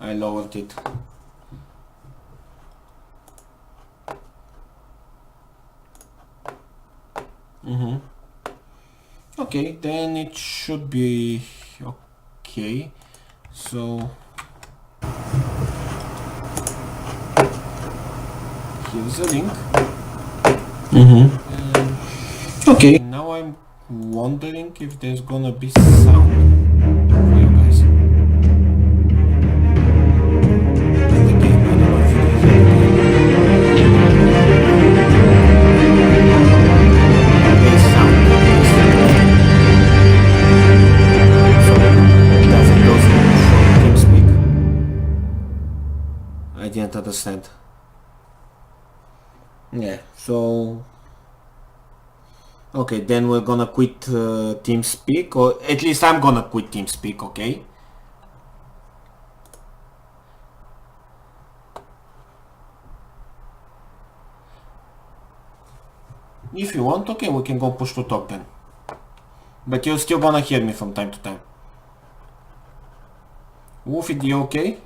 I lowered it. Okay, then it should be okay. So here's the link. Okay, now I'm wondering if there's gonna be sound for you guys. The game, I don't know if you can hear it. There's sound. So, does it go through TeamSpeak? I didn't understand. Yeah, so... Okay, then we're gonna quit TeamSpeak, or at least I'm gonna quit TeamSpeak, okay? If you want, okay, we can go push to talk then. But you're still gonna hear me from time to time. Wolfie, you okay?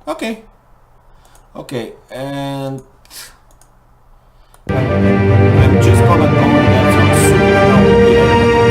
Okay. Okay, and I'm just gonna go and get some soup and I will be right back.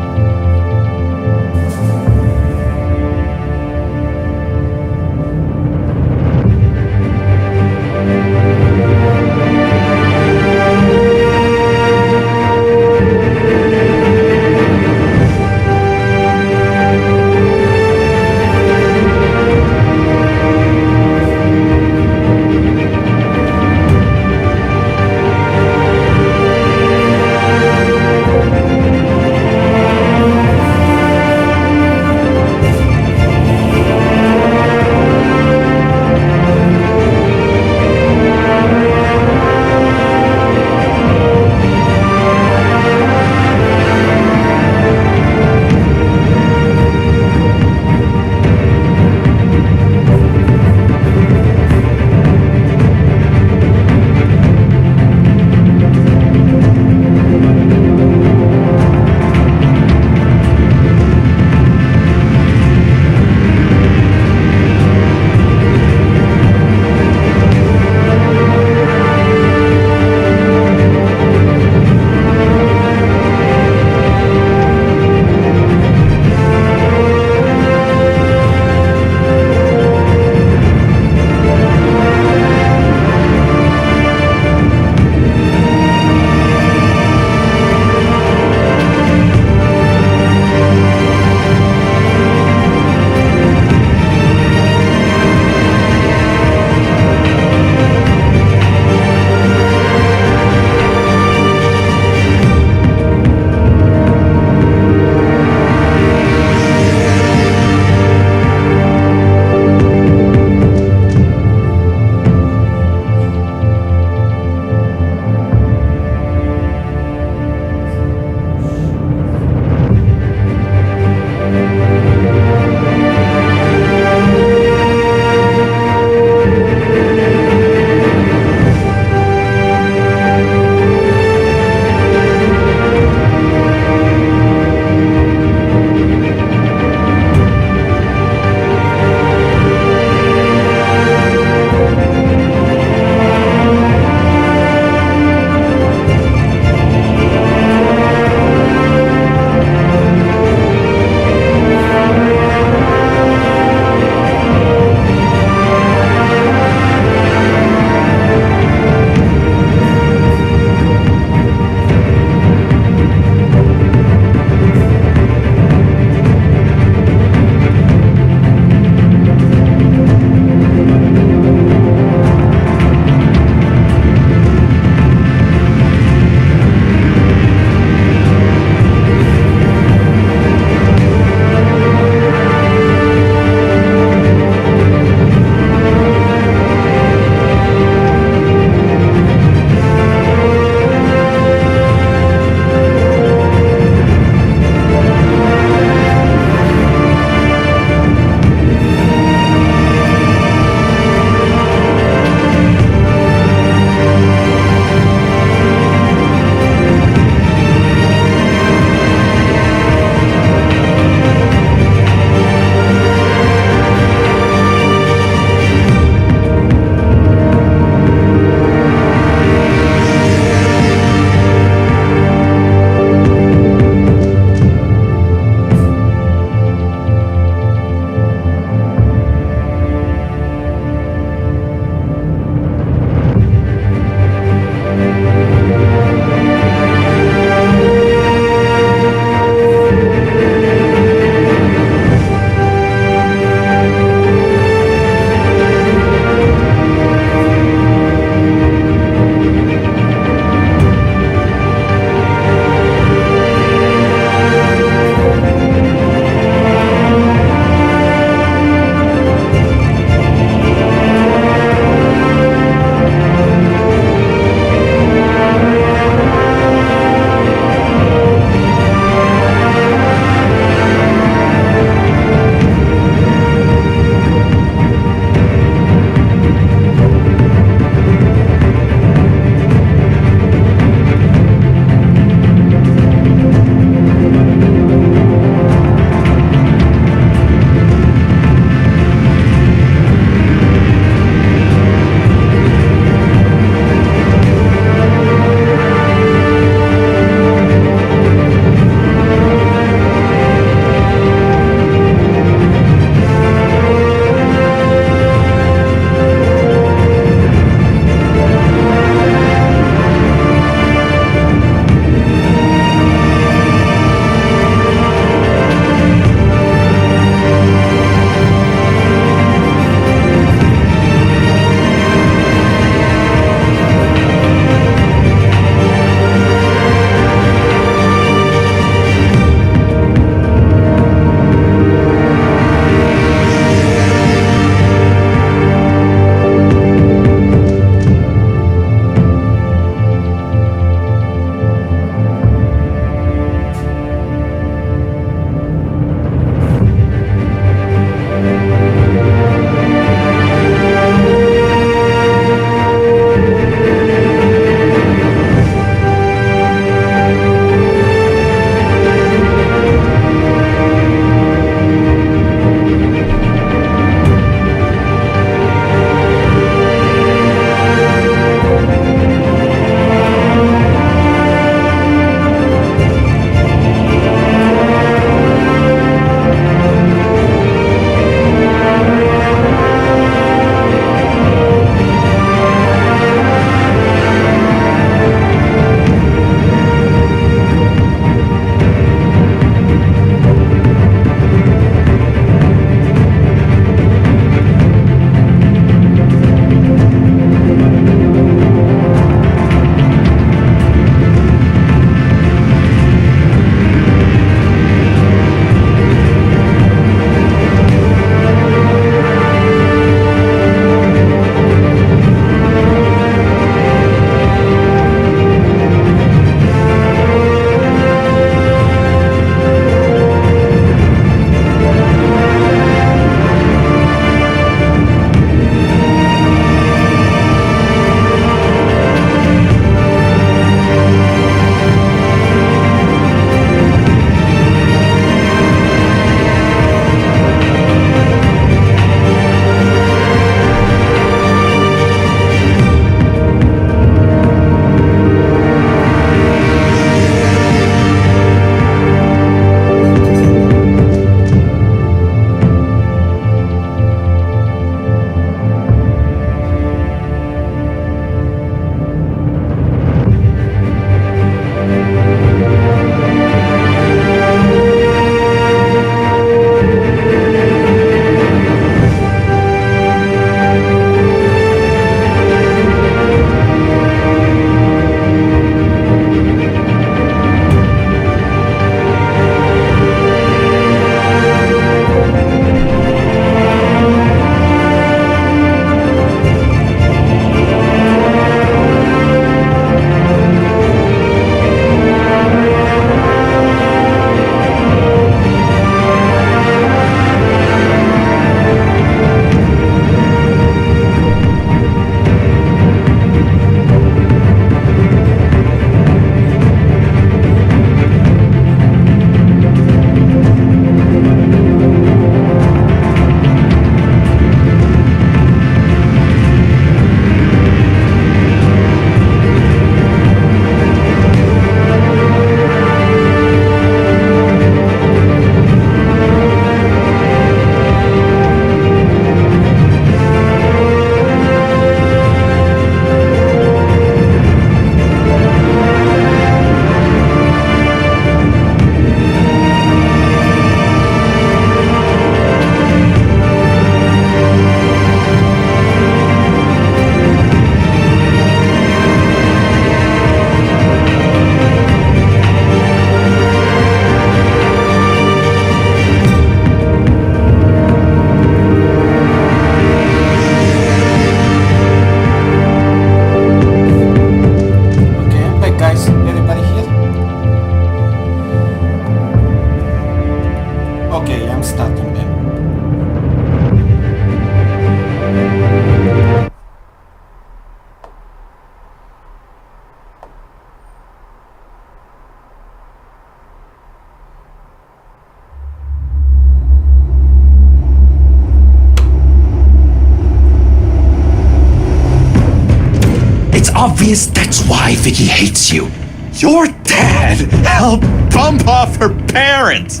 obvious that's why Vicky hates you. Your dad helped bump off her parents.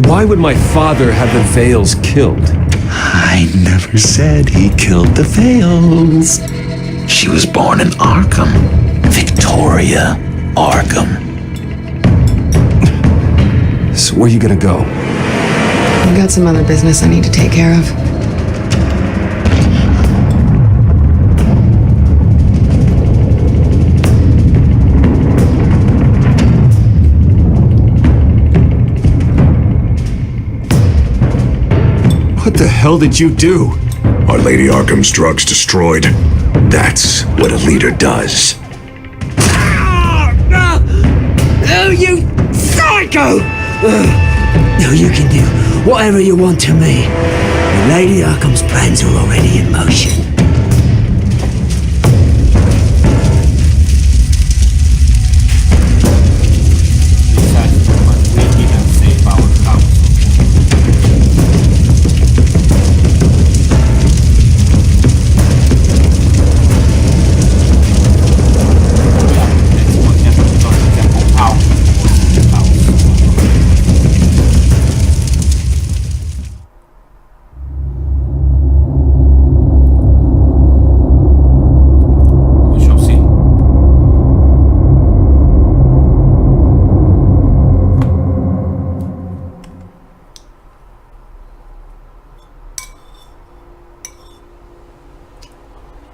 Why would my father have the Vales killed? I never said he killed the Vales. She was born in Arkham. Victoria Arkham. So where are you gonna go? I've got some other business I need to take care of. What the hell did you do? Our Lady Arkham's drugs destroyed. That's what a leader does. Oh, you psycho! No, you can do whatever you want to me. The Lady Arkham's plans are already in motion. But we didn't save our house.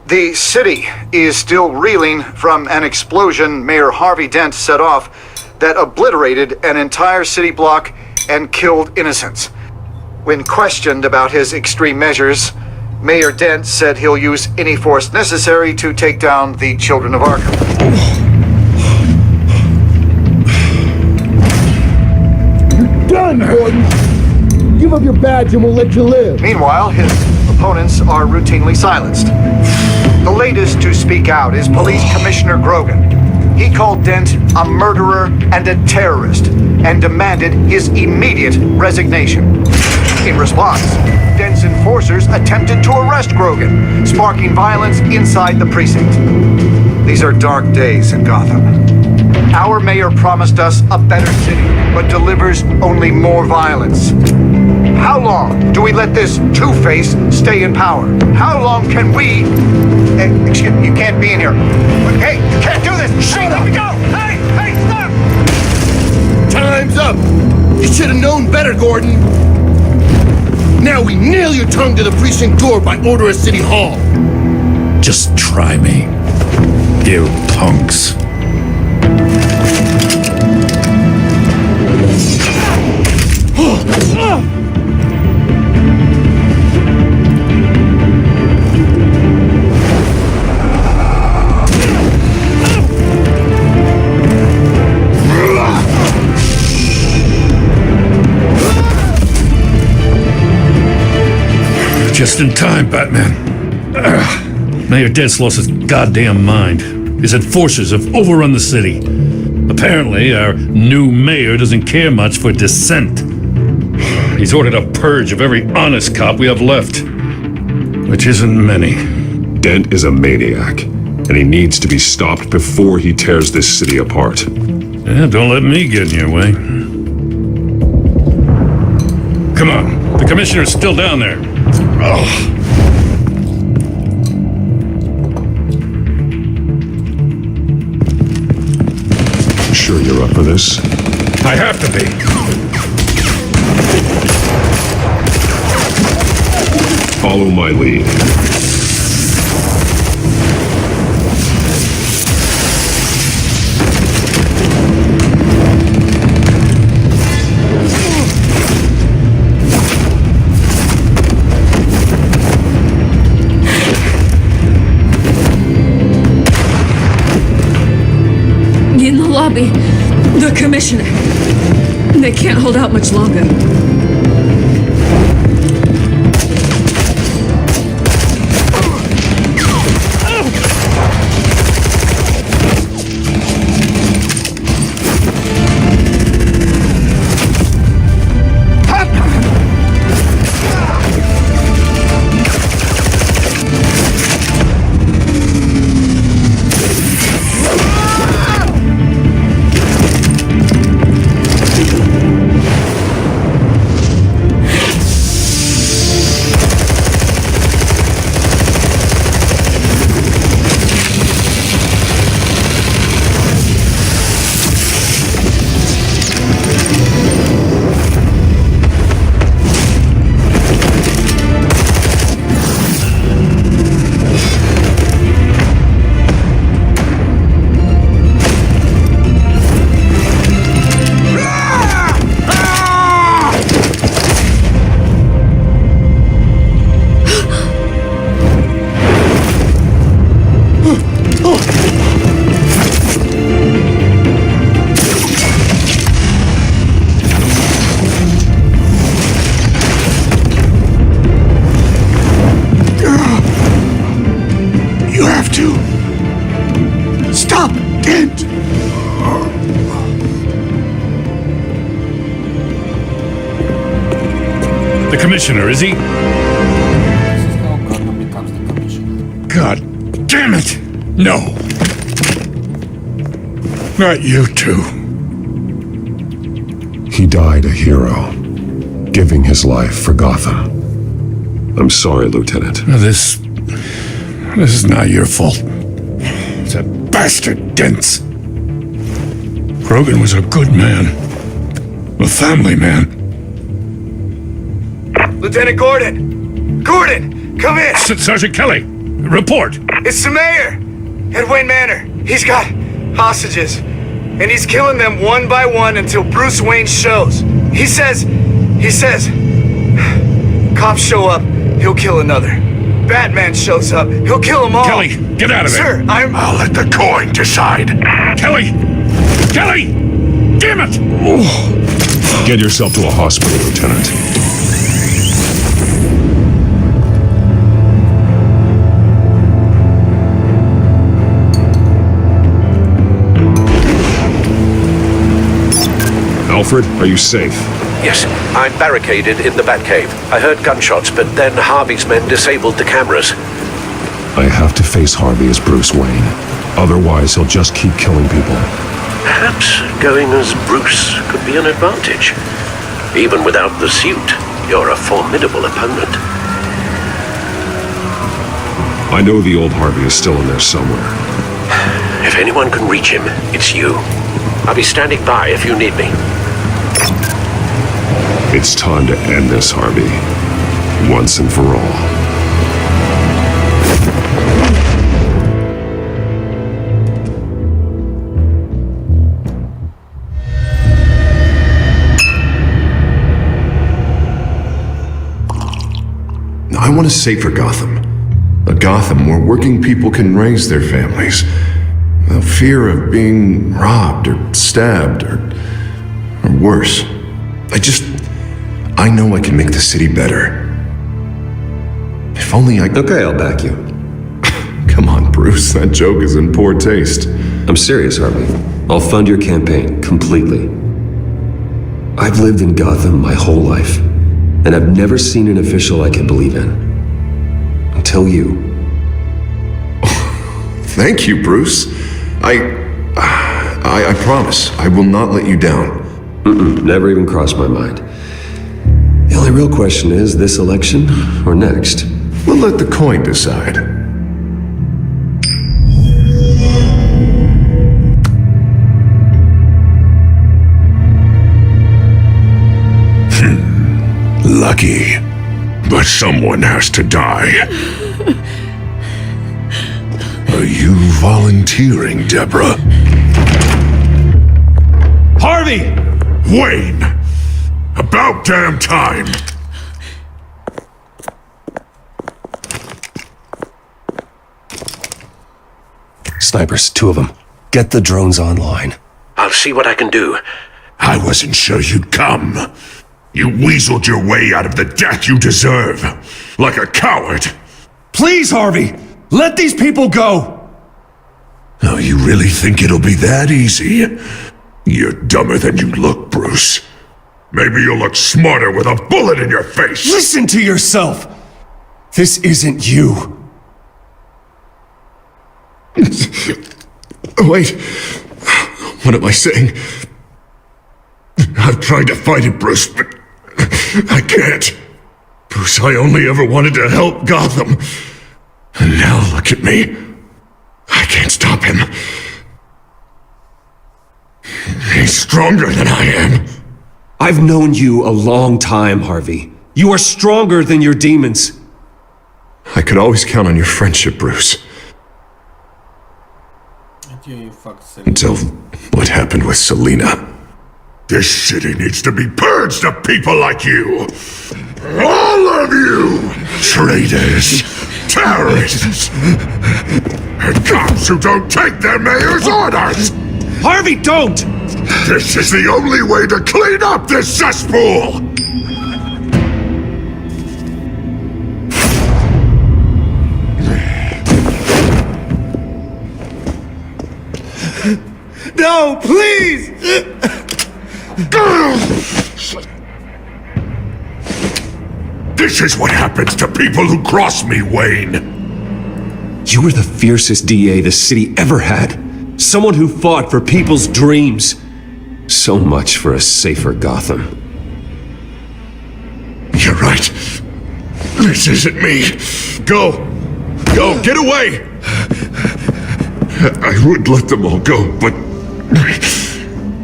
The city is still reeling from an explosion Mayor Harvey Dent set off that obliterated an entire city block and killed innocents. When questioned about his extreme measures, Mayor Dent said he'll use any force necessary to take down the Children of Arkham. You're done, Gordon! Give up your badge and we'll let you live. Meanwhile, his opponents are routinely silenced. The latest to speak out is Police Commissioner Grogan. He called Dent a murderer and a terrorist and demanded his immediate resignation. In response, Dent's enforcers attempted to arrest Grogan, sparking violence inside the precinct. These are dark days in Gotham. Our mayor promised us a better city, but delivers only more violence. How long do we let this two-face stay in power? How long can we... excuse me, you can't be in here. Hey, you can't do this! Shut up! Let me go! Hey, stop! Time's up! You should have known better, Gordon! Now we nail your tongue to the precinct door by order of City Hall! Just try me, you punks. Just in time, Batman. Mayor Dent's lost his goddamn mind. His enforcers have overrun the city. Apparently, our new mayor doesn't care much for dissent. He's ordered a purge of every honest cop we have left, which isn't many. Dent is a maniac, and he needs to be stopped before he tears this city apart. Yeah, don't let me get in your way. Come on, the commissioner's still down there. Ugh. Sure you're up for this? I have to be. Follow my lead. In the lobby, the commissioner. They can't hold out much longer. Stop it! The commissioner, is he? This is how Gotham becomes the commissioner. God damn it! No. Not you two. He died a hero, giving his life for Gotham. I'm sorry, Lieutenant. This is not your fault. That bastard Dent. Grogan was a good man. A family man. Lieutenant Gordon! Gordon! Come in! Sergeant Kelly, report. It's the mayor! At Wayne Manor. He's got hostages. And he's killing them one by one until Bruce Wayne shows. He says, cops show up, he'll kill another. Batman shows up, he'll kill them all. Kelly, get out of there. Sir, I'll let the coin decide. Kelly! Kelly! Damn it! Get yourself to a hospital, Lieutenant. Alfred, are you safe? Yes, I'm barricaded in the Batcave. I heard gunshots, but then Harvey's men disabled the cameras. I have to face Harvey as Bruce Wayne. Otherwise, he'll just keep killing people. Perhaps going as Bruce could be an advantage. Even without the suit, you're a formidable opponent. I know the old Harvey is still in there somewhere. If anyone can reach him, it's you. I'll be standing by if you need me. It's time to end this, Harvey. Once and for all. I want a safer Gotham. A Gotham where working people can raise their families without fear of being robbed or stabbed or worse. I know I can make the city better. If only I... Okay, I'll back you. Come on, Bruce, that joke is in poor taste. I'm serious, Harvey. I'll fund your campaign completely. I've lived in Gotham my whole life, and I've never seen an official I can believe in. Until you. Thank you, Bruce. I promise I will not let you down. Never even crossed my mind. The only real question is this election or next? We'll let the coin decide. Lucky. But someone has to die. Are you volunteering, Deborah? Harvey! Wayne! About damn time! Snipers, 2 of them. Get the drones online. I'll see what I can do. I wasn't sure you'd come. You weaseled your way out of the death you deserve. Like a coward. Please, Harvey! Let these people go! Oh, you really think it'll be that easy? You're dumber than you look, Bruce. Maybe you'll look smarter with a bullet in your face. Listen to yourself! This isn't you. Wait. What am I saying? I've tried to fight it, Bruce, but I can't. Bruce, I only ever wanted to help Gotham. And now look at me. I can't stop him. He's stronger than I am. I've known you a long time, Harvey. You are stronger than your demons. I could always count on your friendship, Bruce. Until what happened with Selina. This city needs to be purged of people like you. All of you! Traitors, terrorists, and cops who don't take their mayor's orders! Harvey, don't! This is the only way to clean up this cesspool! No, please! This is what happens to people who cross me, Wayne. You were the fiercest DA the city ever had. Someone who fought for people's dreams. So much for a safer Gotham. You're right. This isn't me. Go! Go! Get away! I would let them all go, but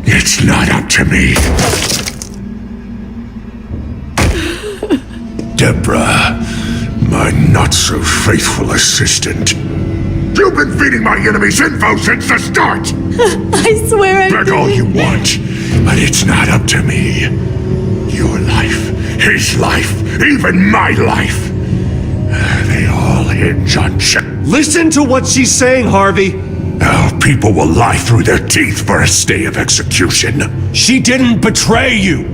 it's not up to me. Deborah, my not-so-faithful assistant. You've been feeding my enemies info since the start! I swear I Beg all you want, but it's not up to me. Your life, his life, even my life. They all hinge on Listen to what she's saying, Harvey. Now people will lie through their teeth for a stay of execution. She didn't betray you.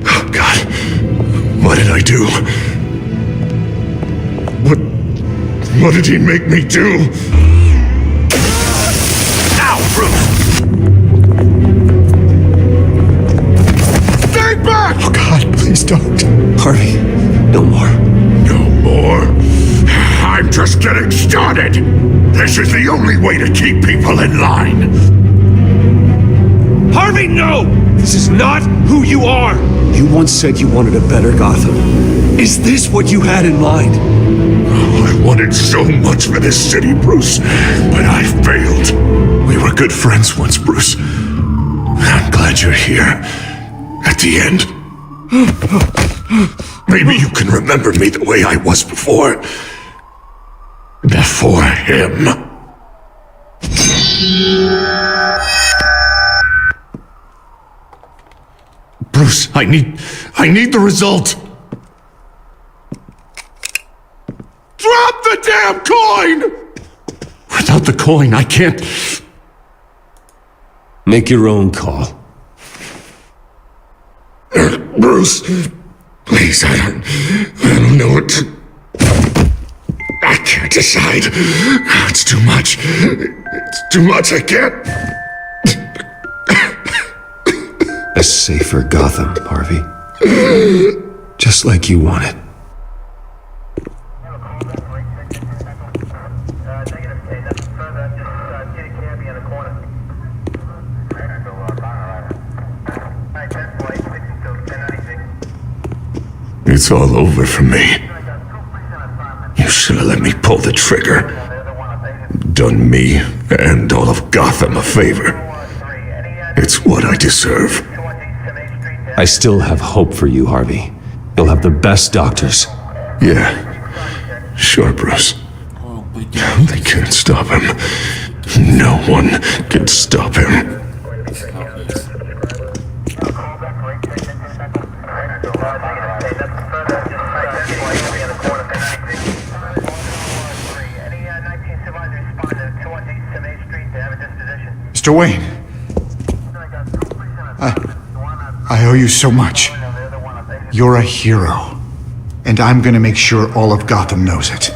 Oh, God. What did I do? What did he make me do? Now, Bruce! Stay back! Oh, God, please don't. Harvey, no more. No more? I'm just getting started! This is the only way to keep people in line! Harvey, no! This is not who you are! You once said you wanted a better Gotham. Is this what you had in mind? Oh, I wanted so much for this city, Bruce, but I failed. We were good friends once, Bruce. I'm glad you're here. At the end. Maybe you can remember me the way I was before. Before him. Bruce, I need the result. Drop the damn coin! Without the coin, I can't... Make your own call. Bruce, please, I don't know what to... I can't decide. It's too much. It's too much, I can't... A safer Gotham, Harvey. Just like you wanted. It's all over for me. You should have let me pull the trigger. Done me and all of Gotham a favor. It's what I deserve. I still have hope for you, Harvey. You'll have the best doctors. Yeah. Sure, Bruce. They can't stop him. No one can stop him. Mr. Wayne, I owe you so much. You're a hero, and I'm gonna make sure all of Gotham knows it.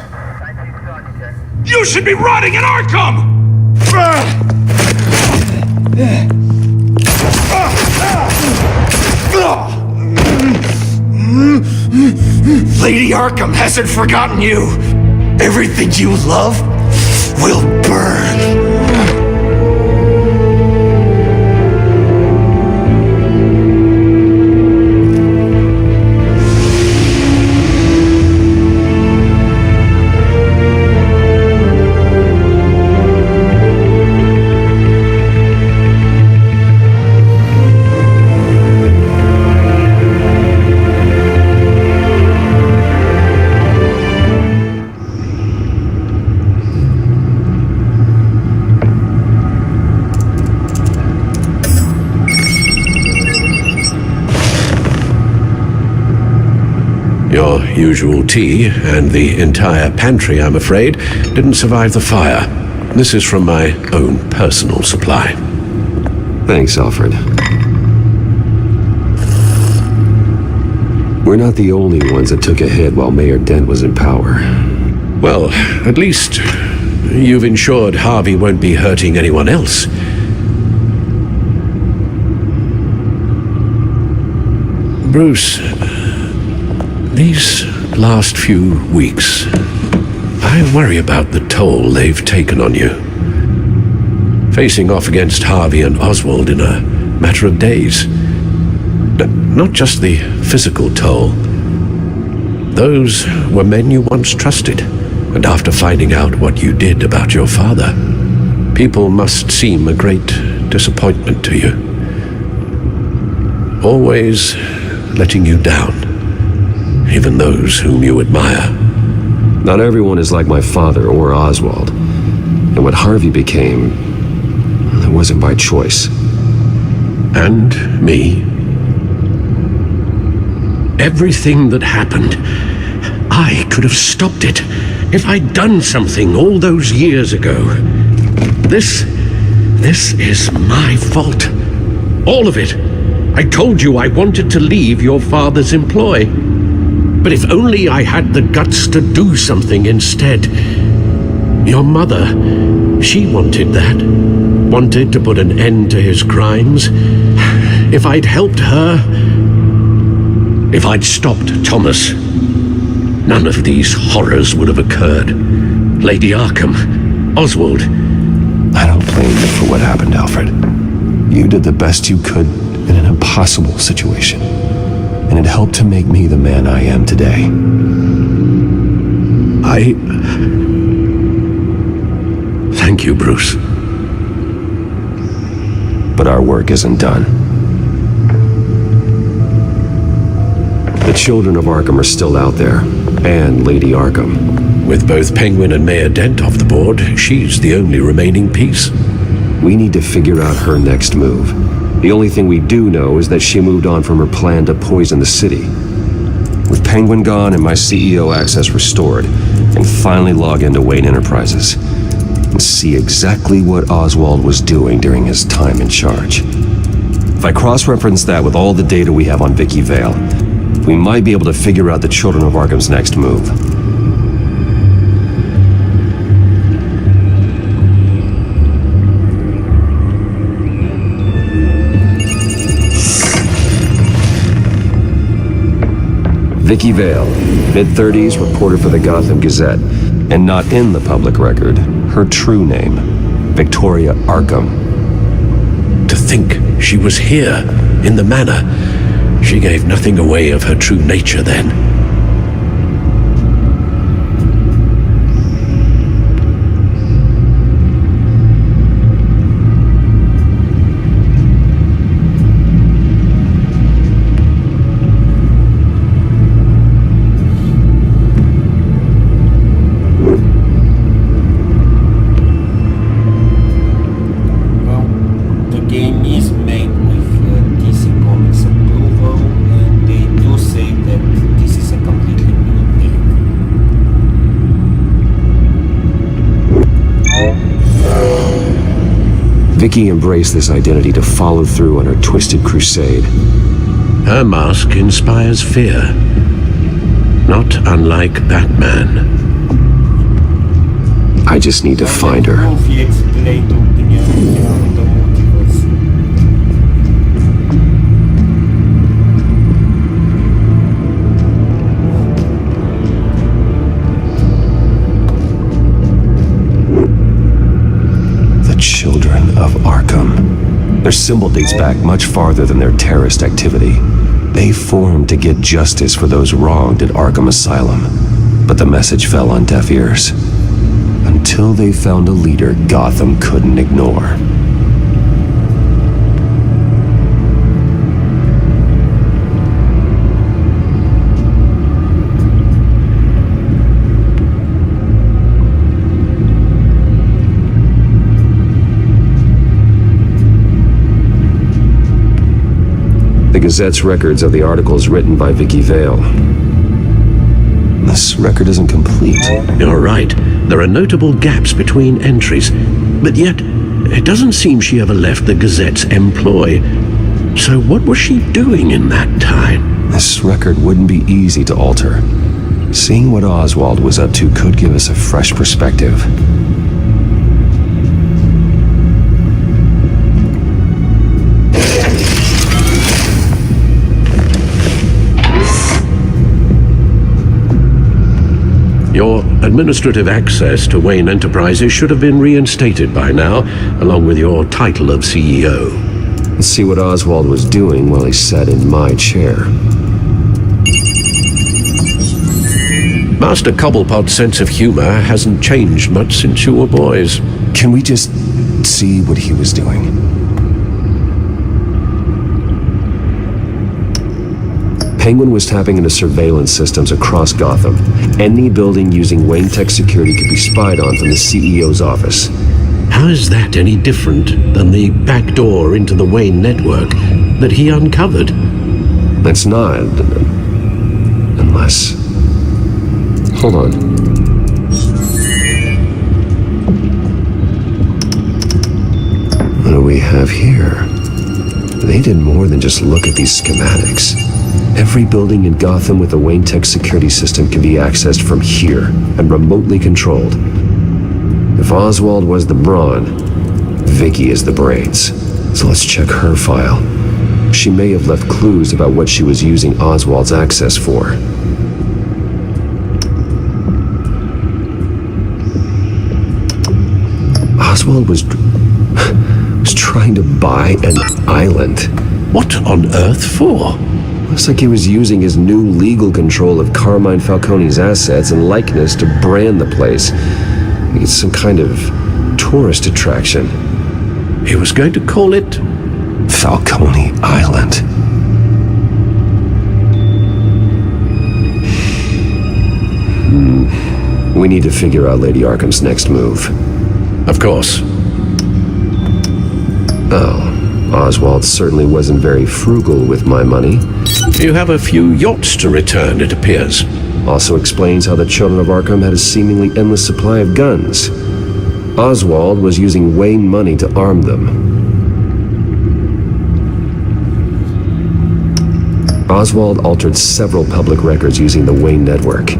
You should be rotting in Arkham! Lady Arkham hasn't forgotten you. Everything you love will burn. Your usual tea and the entire pantry, I'm afraid, didn't survive the fire. This is from my own personal supply. Thanks, Alfred. We're not the only ones that took a hit while Mayor Dent was in power. Well, at least you've ensured Harvey won't be hurting anyone else. Bruce, these last few weeks, I worry about the toll they've taken on you. Facing off against Harvey and Oswald in a matter of days. Not just the physical toll. Those were men you once trusted, and after finding out what you did about your father, people must seem a great disappointment to you. Always letting you down, even those whom you admire. Not everyone is like my father or Oswald. And what Harvey became, it wasn't by choice. And me. Everything that happened, I could have stopped it if I'd done something all those years ago. This is my fault. All of it. I told you I wanted to leave your father's employ. But if only I had the guts to do something instead. Your mother, she wanted that. Wanted to put an end to his crimes. If I'd helped her, if I'd stopped Thomas, none of these horrors would have occurred. Lady Arkham, Oswald. I don't blame you for what happened, Alfred. You did the best you could in an impossible situation, and it helped to make me the man I am today. Thank you, Bruce. But our work isn't done. The children of Arkham are still out there, and Lady Arkham. With both Penguin and Mayor Dent off the board, she's the only remaining piece. We need to figure out her next move. The only thing we do know is that she moved on from her plan to poison the city. With Penguin gone and my CEO access restored, I can finally log into Wayne Enterprises and see exactly what Oswald was doing during his time in charge. If I cross-reference that with all the data we have on Vicky Vale, we might be able to figure out the Children of Arkham's next move. Vicky Vale, mid-30s, reporter for the Gotham Gazette, and not in the public record, her true name, Victoria Arkham. To think she was here, in the manor. She gave nothing away of her true nature then. Vicky embraced this identity to follow through on her twisted crusade. Her mask inspires fear. Not unlike Batman. I just need to find her. Children of Arkham. Their symbol dates back much farther than their terrorist activity. They formed to get justice for those wronged at Arkham Asylum, but the message fell on deaf ears. Until they found a leader Gotham couldn't ignore. The Gazette's records of the articles written by Vicky Vale. This record isn't complete. You're right. There are notable gaps between entries, but yet it doesn't seem she ever left the Gazette's employ. So what was she doing in that time? This record wouldn't be easy to alter. Seeing what Oswald was up to could give us a fresh perspective. Your administrative access to Wayne Enterprises should have been reinstated by now, along with your title of CEO. Let's see what Oswald was doing while he sat in my chair. Master Cobblepot's sense of humor hasn't changed much since you were boys. Can we just see what he was doing? Penguin was tapping into surveillance systems across Gotham. Any building using Wayne Tech security could be spied on from the CEO's office. How is that any different than the back door into the Wayne network that he uncovered? It's not. Unless... Hold on. What do we have here? They did more than just look at these schematics. Every building in Gotham with a Wayne Tech security system can be accessed from here and remotely controlled. If Oswald was the brawn, Vicky is the brains. So let's check her file. She may have left clues about what she was using Oswald's access for. Oswald was trying to buy an island. What on earth for? Looks like he was using his new legal control of Carmine Falcone's assets and likeness to brand the place. Like it's some kind of tourist attraction. He was going to call it Falcone Island. We need to figure out Lady Arkham's next move. Of course. Oh, Oswald certainly wasn't very frugal with my money. You have a few yachts to return, it appears. Also explains how the children of Arkham had a seemingly endless supply of guns. Oswald was using Wayne money to arm them. Oswald altered several public records using the Wayne network.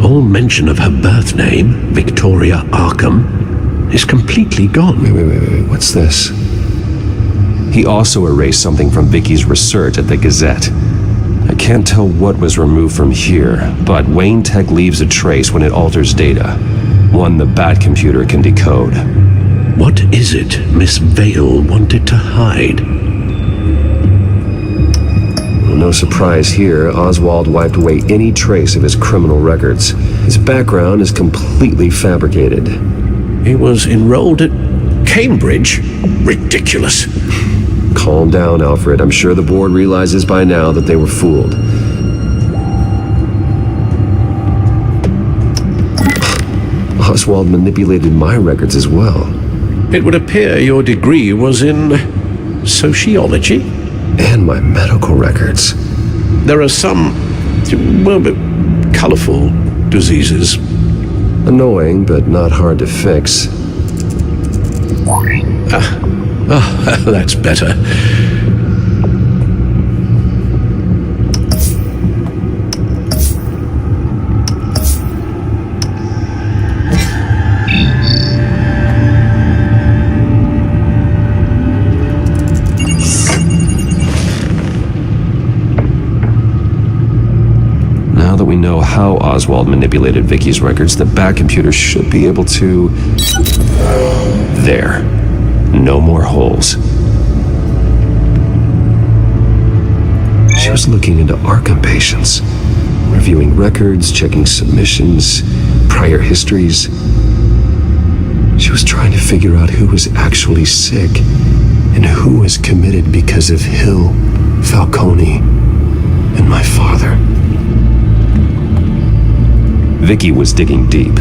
All mention of her birth name, Victoria Arkham, is completely gone. Wait, what's this? He also erased something from Vicky's research at the Gazette. I can't tell what was removed from here, but Wayne Tech leaves a trace when it alters data. One the Bat computer can decode. What is it Miss Vale wanted to hide? Well, no surprise here, Oswald wiped away any trace of his criminal records. His background is completely fabricated. He was enrolled at Cambridge? Ridiculous. Calm down, Alfred. I'm sure the board realizes by now that they were fooled. Oswald manipulated my records as well. It would appear your degree was in sociology? And my medical records. There are some, well, colorful diseases. Annoying, but not hard to fix. That's better. Now that we know how Oswald manipulated Vicky's records, the Bat computer should be able to... There. No more holes. She was looking into Arkham patients, reviewing records, checking submissions, prior histories. She was trying to figure out who was actually sick and who was committed because of Hill, Falcone, and my father. Vicky was digging deep.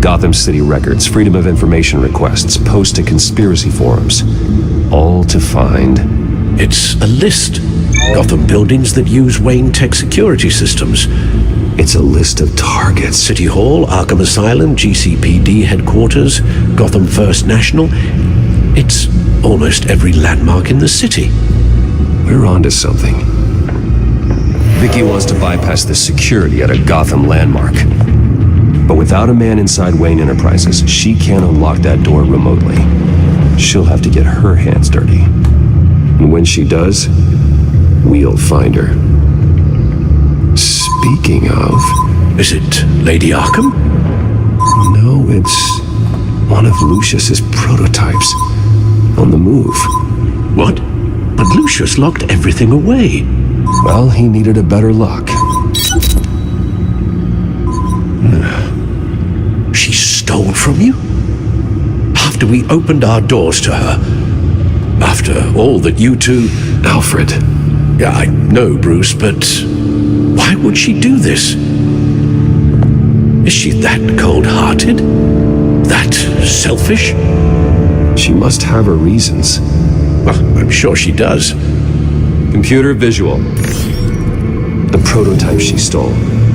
Gotham City records, Freedom of Information requests, posts to conspiracy forums. All to find... It's a list. Gotham buildings that use Wayne Tech security systems. It's a list of targets. City Hall, Arkham Asylum, GCPD headquarters, Gotham First National. It's almost every landmark in the city. We're onto something. Vicky wants to bypass the security at a Gotham landmark. But without a man inside Wayne Enterprises, she can't unlock that door remotely. She'll have to get her hands dirty. And when she does, we'll find her. Speaking of... Is it Lady Arkham? No, it's one of Lucius's prototypes. On the move. What? But Lucius locked everything away. Well, he needed a better lock. She stole from you? After we opened our doors to her? After all that you two... Alfred. Yeah, I know, Bruce, but why would she do this? Is she that cold-hearted? That selfish? She must have her reasons. Well, I'm sure she does. Computer visual. The prototype she stole.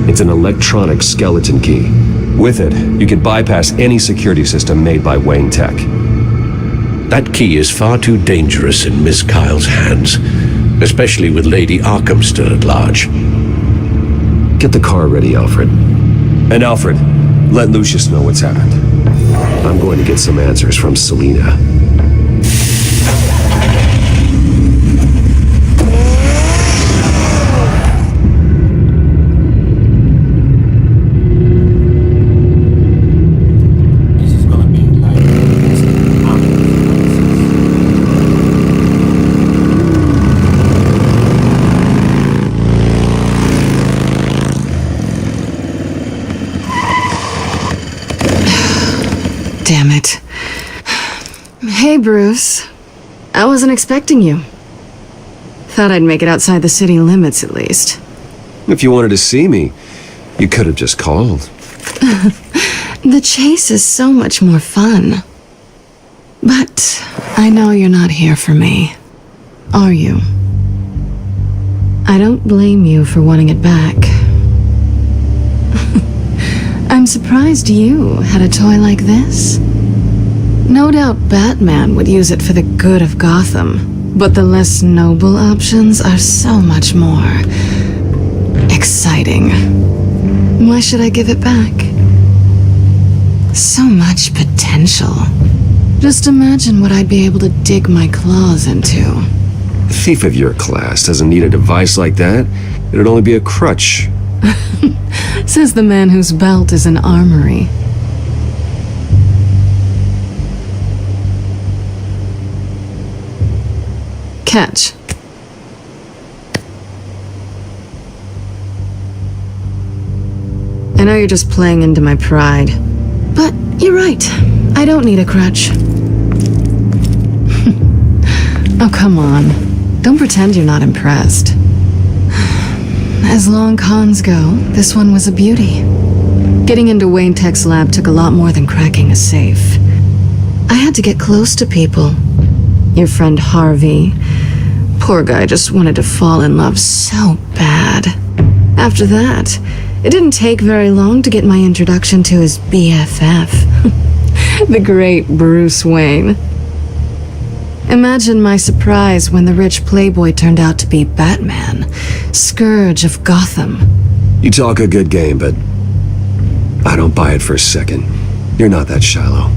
It's an electronic skeleton key. With it, you can bypass any security system made by Wayne Tech. That key is far too dangerous in Miss Kyle's hands, especially with Lady Arkham still at large. Get the car ready, Alfred. And Alfred, let Lucius know what's happened. I'm going to get some answers from Selina. This is gonna be like Damn it. Hey, Bruce. I wasn't expecting you. Thought I'd make it outside the city limits at least. If you wanted to see me, you could have just called. The chase is so much more fun. But I know you're not here for me. Are you? I don't blame you for wanting it back. I'm surprised you had a toy like this. No doubt Batman would use it for the good of Gotham, but the less noble options are so much more exciting. Why should I give it back? So much potential. Just imagine what I'd be able to dig my claws into. A thief of your class doesn't need a device like that. It'd only be a crutch. Says the man whose belt is an armory. Catch. I know you're just playing into my pride, but you're right. I don't need a crutch. Oh, come on. Don't pretend you're not impressed. As long cons go, this one was a beauty. Getting into Wayne Tech's lab took a lot more than cracking a safe. I had to get close to people. Your friend Harvey. Poor guy just wanted to fall in love so bad. After that, it didn't take very long to get my introduction to his BFF. The great Bruce Wayne. Imagine my surprise when the rich playboy turned out to be Batman, Scourge of Gotham. You talk a good game, but I don't buy it for a second. You're not that shallow.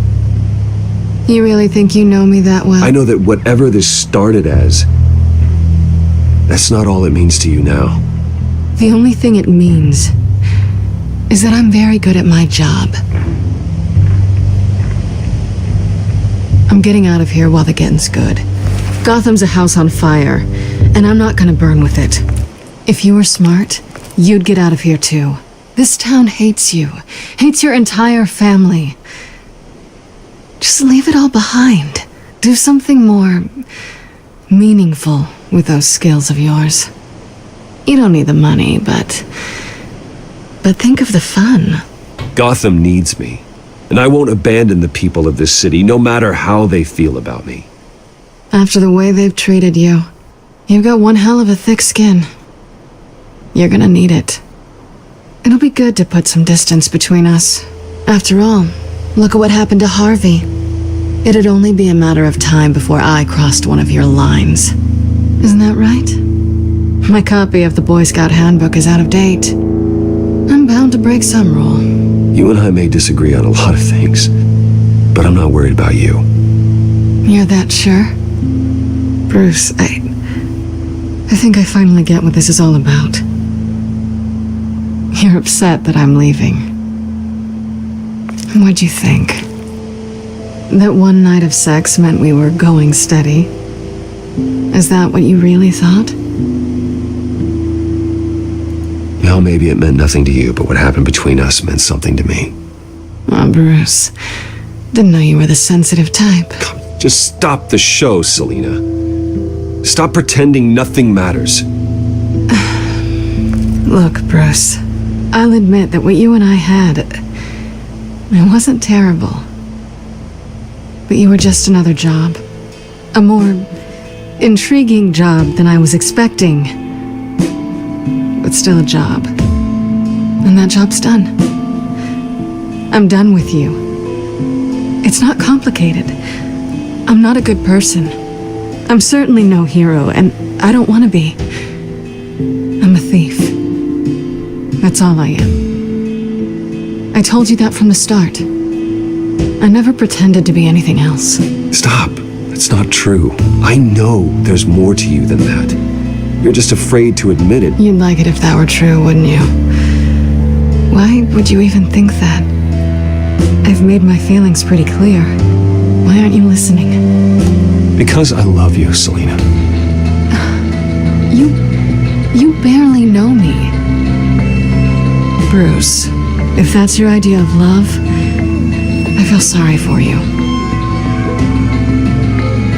You really think you know me that well? I know that whatever this started as, that's not all it means to you now. The only thing it means is that I'm very good at my job. I'm getting out of here while the getting's good. Gotham's a house on fire, and I'm not gonna burn with it. If you were smart, you'd get out of here too. This town hates you, hates your entire family. Just leave it all behind. Do something more meaningful with those skills of yours. You don't need the money, but think of the fun. Gotham needs me, and I won't abandon the people of this city, no matter how they feel about me. After the way they've treated you, you've got one hell of a thick skin. You're gonna need it. It'll be good to put some distance between us. After all, look at what happened to Harvey. It'd only be a matter of time before I crossed one of your lines. Isn't that right? My copy of the Boy Scout Handbook is out of date. I'm bound to break some rule. You and I may disagree on a lot of things, but I'm not worried about you. You're that sure? Bruce, I think I finally get what this is all about. You're upset that I'm leaving. What'd you think? That one night of sex meant we were going steady? Is that what you really thought? Well, maybe it meant nothing to you, but what happened between us meant something to me. Oh, Bruce. Didn't know you were the sensitive type. Just stop the show, Selena. Stop pretending nothing matters. Look, Bruce. I'll admit that what you and I had, it wasn't terrible. But you were just another job. A more intriguing job than I was expecting. But still a job. And that job's done. I'm done with you. It's not complicated. I'm not a good person. I'm certainly no hero, and I don't want to be. I'm a thief. That's all I am. I told you that from the start. I never pretended to be anything else. Stop. It's not true. I know there's more to you than that. You're just afraid to admit it. You'd like it if that were true, wouldn't you? Why would you even think that? I've made my feelings pretty clear. Why aren't you listening? Because I love you, Selena. You barely know me. Bruce, if that's your idea of love, I feel sorry for you.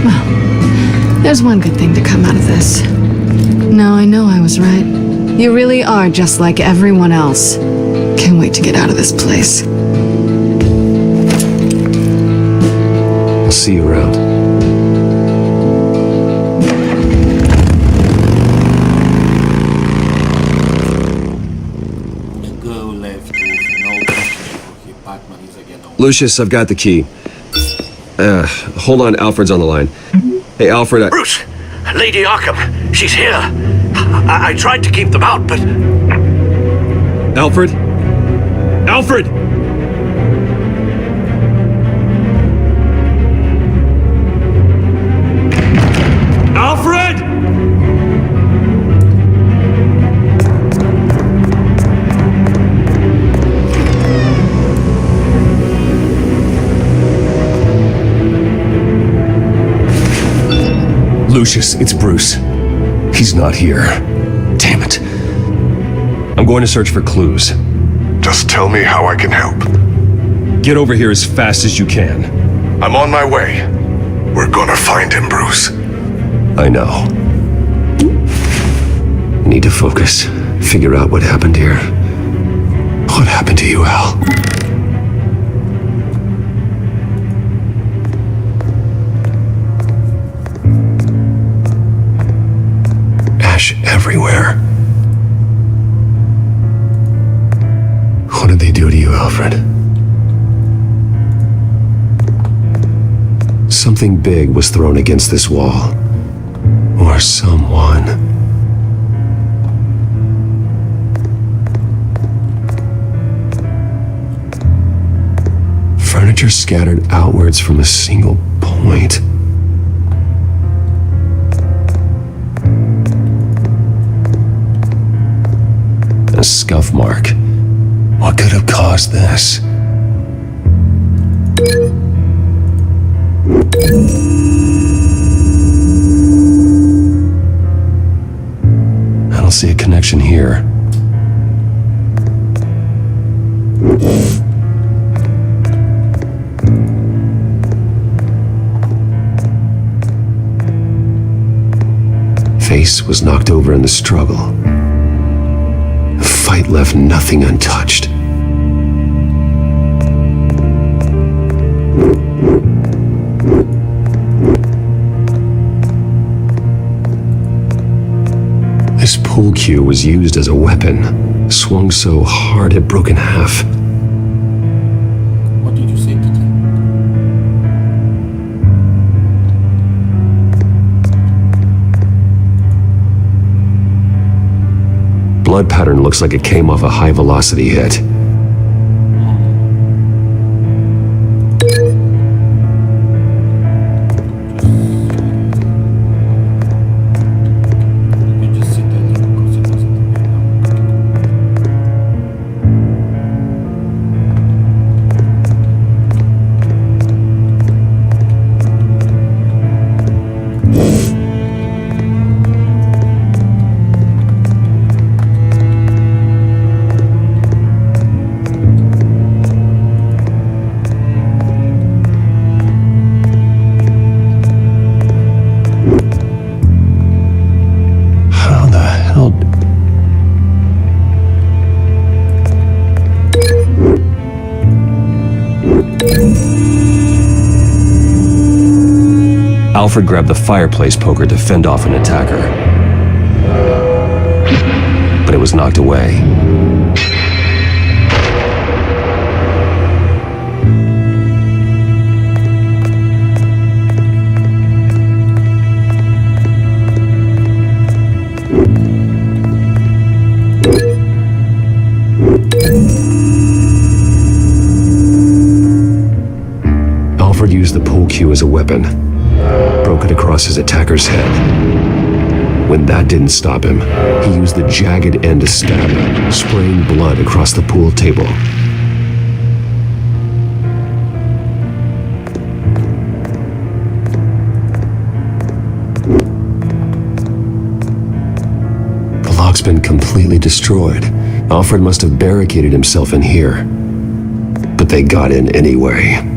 Well, there's one good thing to come out of this. Now I know I was right. You really are just like everyone else. Can't wait to get out of this place. I'll see you around. Go left with no question. Batman is again over. Lucius, I've got the key. Hold on, Alfred's on the line. Hey, Alfred, Bruce! Lady Arkham! She's here! I tried to keep them out, but... Alfred? Alfred! Alfred! Lucius, it's Bruce. He's not here. Damn it. I'm going to search for clues. Just tell me how I can help. Get over here as fast as you can. I'm on my way. We're gonna find him, Bruce. I know. Need to focus. Figure out what happened here. What happened to you, Al? Ash everywhere. What did they do to you, Alfred? Something big was thrown against this wall. Or someone. Furniture scattered outwards from a single point. A scuff mark. What could have caused this? I don't see a connection here. Face was knocked over in the struggle. The fight left nothing untouched. This pool cue was used as a weapon, swung so hard it broke in half. What did you say to them? blood pattern looks like it came off a high-velocity hit. You just see the link because it doesn't appear now. How the hell... Alfred grabbed the fireplace poker to fend off an attacker. But it was knocked away. Alfred used the pool cue as a weapon, broke it across his attacker's head. When that didn't stop him, he used the jagged end to stab him, spraying blood across the pool table. The lock's been completely destroyed. Alfred must have barricaded himself in here. But they got in anyway.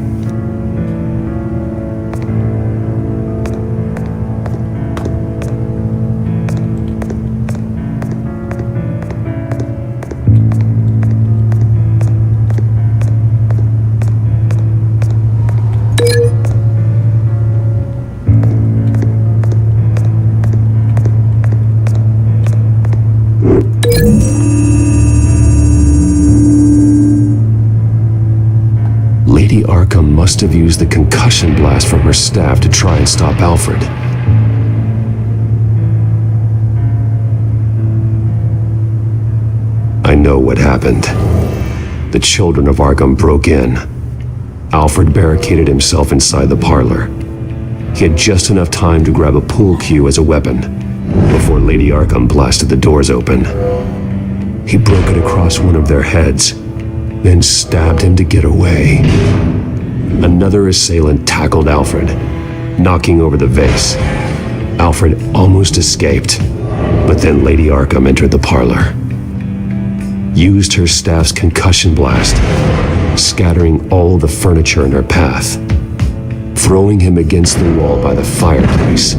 Lady Arkham must have used the concussion blast from her staff to try and stop Alfred. I know what happened. The children of Arkham broke in. Alfred barricaded himself inside the parlor. He had just enough time to grab a pool cue as a weapon before Lady Arkham blasted the doors open. He broke it across one of their heads, then stabbed him to get away. Another assailant tackled Alfred, knocking over the vase. Alfred almost escaped, but then Lady Arkham entered the parlor. Used her staff's concussion blast, scattering all the furniture in her path, throwing him against the wall by the fireplace.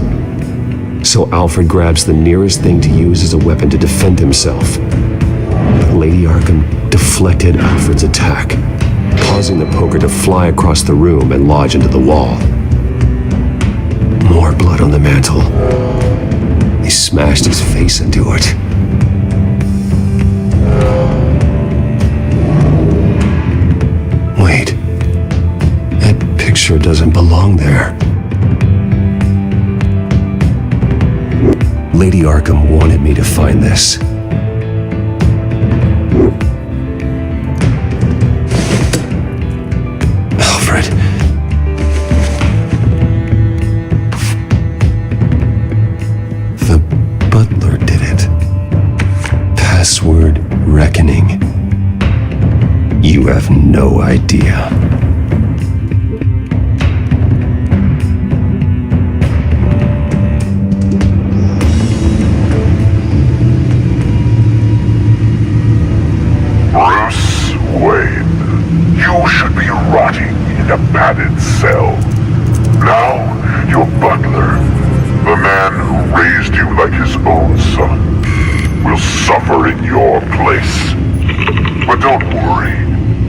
So Alfred grabs the nearest thing to use as a weapon to defend himself. Lady Arkham deflected Alfred's attack, causing the poker to fly across the room and lodge into the wall. More blood on the mantle. He smashed his face into it. Wait, that picture doesn't belong there. Lady Arkham wanted me to find this. Alfred. The butler did it. Password reckoning. You have no idea. Bruce Wayne, you should be rotting in a padded cell. Now, your butler, the man who raised you like his own son, will suffer in your place. But don't worry,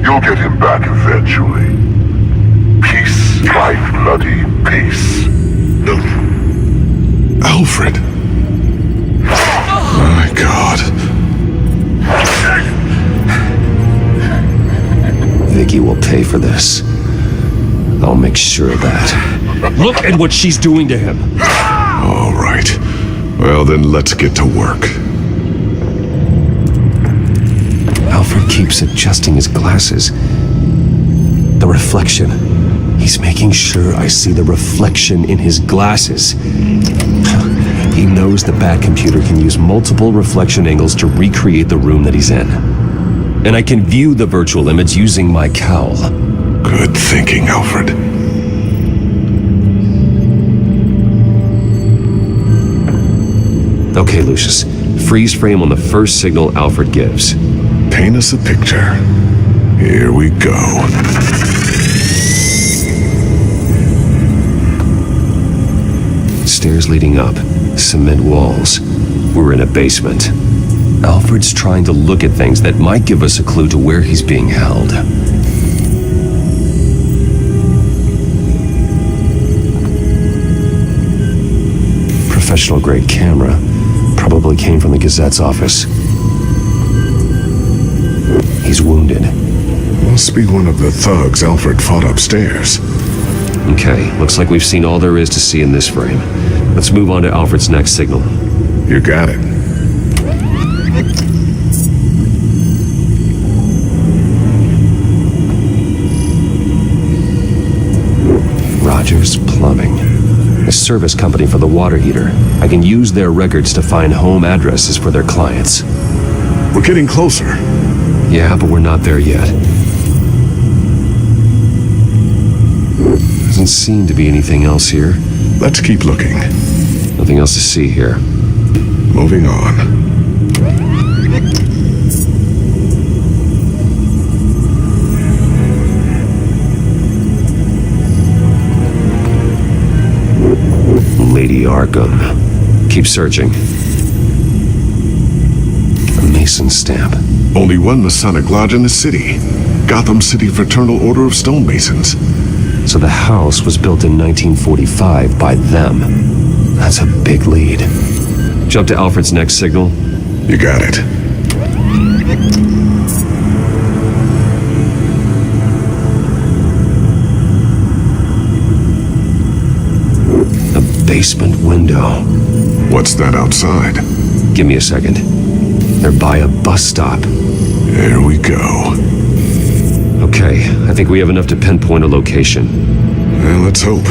you'll get him back eventually. Peace, my bloody peace. Alfred. My God. Vicky will pay for this. I'll make sure of that. Look at what she's doing to him. All right. Well, then let's get to work. Alfred keeps adjusting his glasses. The reflection. He's making sure I see the reflection in his glasses. He knows the Bat computer can use multiple reflection angles to recreate the room that he's in. And I can view the virtual image using my cowl. Good thinking, Alfred. Okay, Lucius. Freeze frame on the first signal Alfred gives. Paint us a picture. Here we go. Stairs leading up. Cement walls. We're in a basement. Alfred's trying to look at things that might give us a clue to where he's being held. Professional-grade camera. Probably came from the Gazette's office. He's wounded. Must be one of the thugs Alfred fought upstairs. Okay, looks like we've seen all there is to see in this frame. Let's move on to Alfred's next signal. You got it. Rogers Plumbing. A service company for the water heater. I can use their records to find home addresses for their clients. We're getting closer. Yeah, but we're not there yet. Doesn't seem to be anything else here. Let's keep looking. Nothing else to see here. Moving on. Lady Arkham. Keep searching. A Mason stamp. Only one Masonic lodge in the city. Gotham City Fraternal Order of Stonemasons. So the house was built in 1945 by them. That's a big lead. Jump to Alfred's next signal. You got it. A basement window. What's that outside? Give me a second. They're by a bus stop. There we go. Okay, I think we have enough to pinpoint a location. Well, let's hope.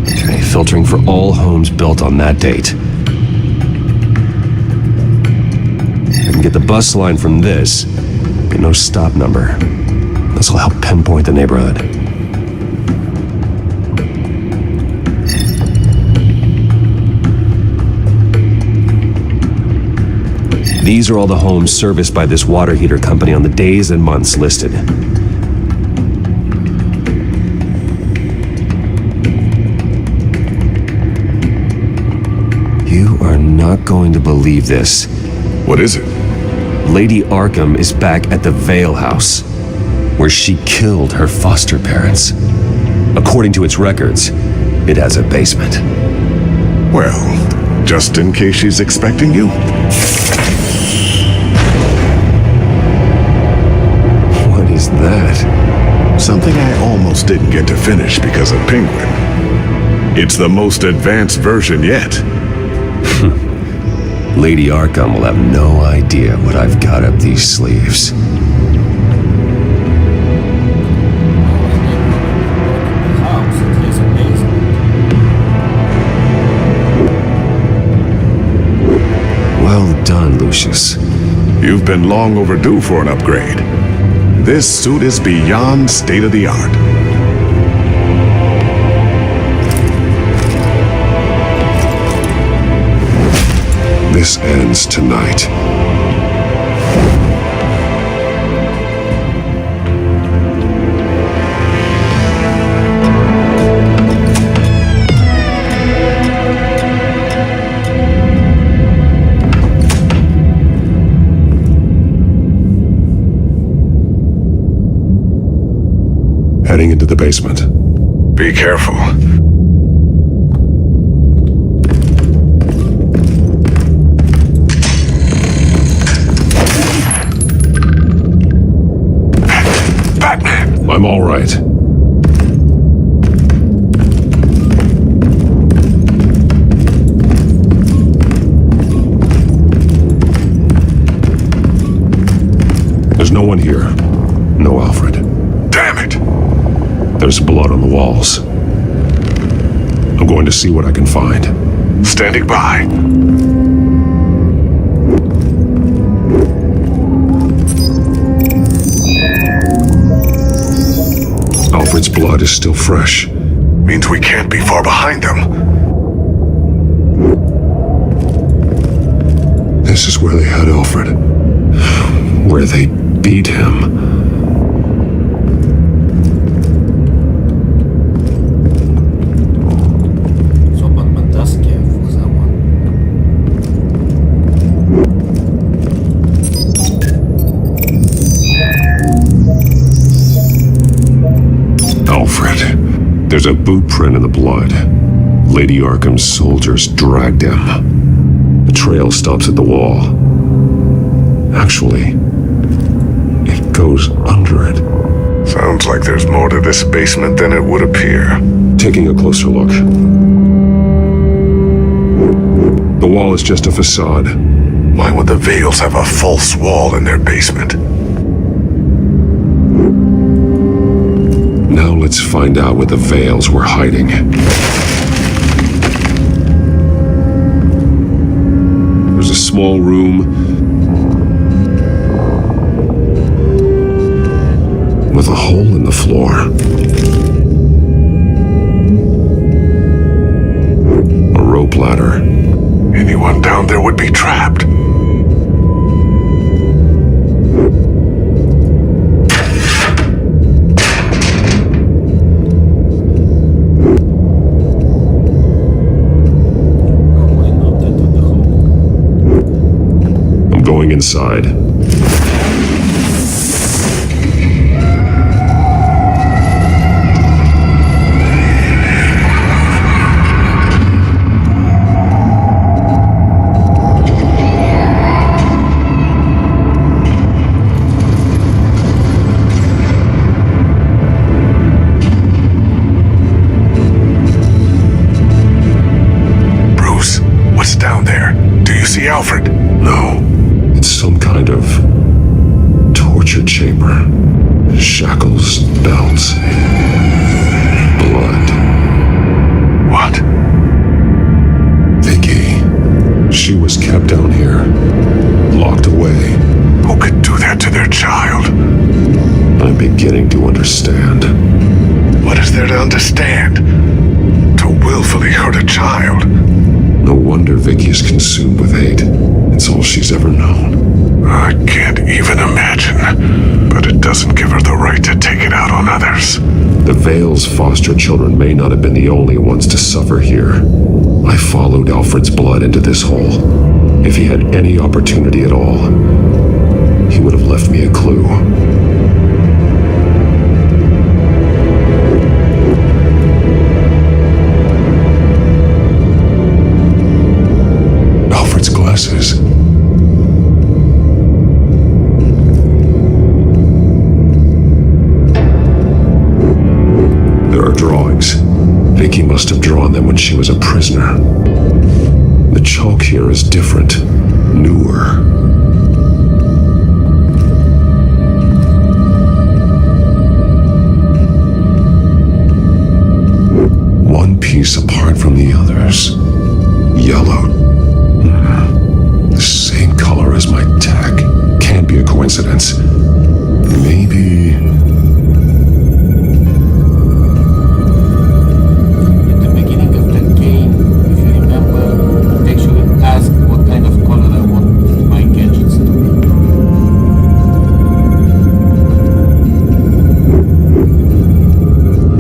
Okay, filtering for all homes built on that date. I can get the bus line from this, but no stop number. This will help pinpoint the neighborhood. These are all the homes serviced by this water heater company on the days and months listed. You are not going to believe this. What is it? Lady Arkham is back at the Vale House, where she killed her foster parents. According to its records, it has a basement. Well, just in case she's expecting you. What is that? Something I almost didn't get to finish because of Penguin. It's the most advanced version yet. Lady Arkham will have no idea what I've got up these sleeves. Well done, Lucius. You've been long overdue for an upgrade. This suit is beyond state-of-the-art. This ends tonight. Heading into the basement. Be careful. Batman! I'm all right. no one here. No Alfred. Damn it! There's blood on the walls. I'm going to see what I can find. Standing by. Alfred's blood is still fresh. Means we can't be far behind them. This is where they had Alfred. Where they beat him. There's a boot print in the blood. Lady Arkham's soldiers dragged him. The trail stops at the wall. Actually, it goes under it. Sounds like there's more to this basement than it would appear. Taking a closer look. The wall is just a facade. Why would the Vales have a false wall in their basement? Now let's find out where the Vales were hiding. There's a small room with a hole in the floor. A rope ladder. Anyone down there would be trapped. Going inside. Bruce, what's down there? Do you see Alfred? No. It's some kind of torture chamber. Shackles, belts, blood. What? Vicky. She was kept down here, locked away. Who could do that to their child? I'm beginning to understand. What is there to understand? To willfully hurt a child? No wonder Vicky is consumed with hate. It's all she's ever known. I can't even imagine. But it doesn't give her the right to take it out on others. The Vale's foster children may not have been the only ones to suffer here. I followed Alfred's blood into this hole. If he had any opportunity at all, he would have left me a clue. Alfred's glasses. There are drawings. Vicky must have drawn them when she was a prisoner. The chalk here is different, newer. One piece apart from the others. Yellow. The same color as my tech. Can't be a coincidence. Maybe... At the beginning of the game, if you remember, it actually asked what kind of color I want my gadgets to be.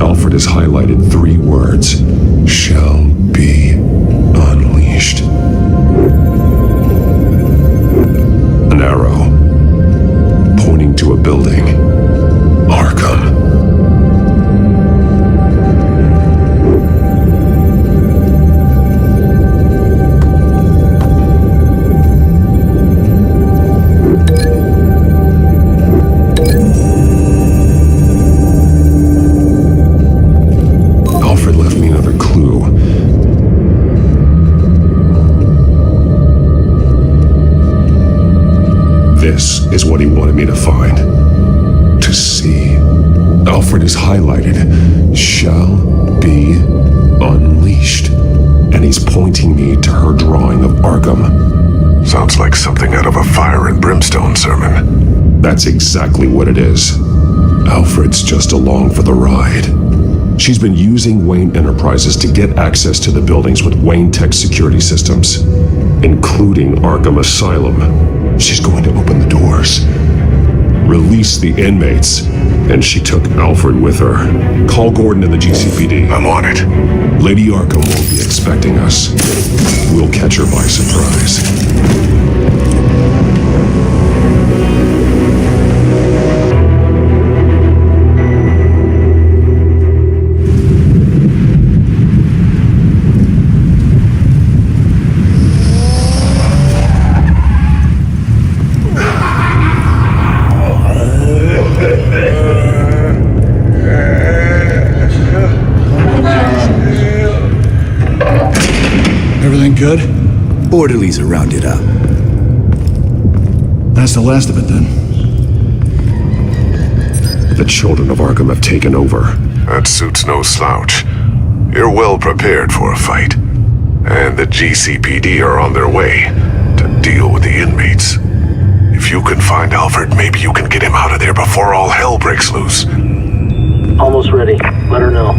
Alfred has highlighted 3 words. Shall be unleashed. An arrow pointing to a building. Arkham. Alfred left me another clue. This is what he wanted me to find. Alfred is highlighted. Shall be unleashed. And he's pointing me to her drawing of Arkham. Sounds like something out of a fire and brimstone sermon. That's exactly what it is. Alfred's just along for the ride. She's been using Wayne Enterprises to get access to the buildings with Wayne Tech security systems, including Arkham Asylum. She's going to open the doors, release the inmates, and she took Alfred with her. Call Gordon and the GCPD. I'm on it. Lady Arkham won't be expecting us. We'll catch her by surprise. Everything good? Orderlies are rounded up. That's the last of it then. The children of Arkham have taken over. That suit's no slouch. You're well prepared for a fight. And the GCPD are on their way to deal with the inmates. If you can find Alfred, maybe you can get him out of there before all hell breaks loose. Almost ready. Let her know.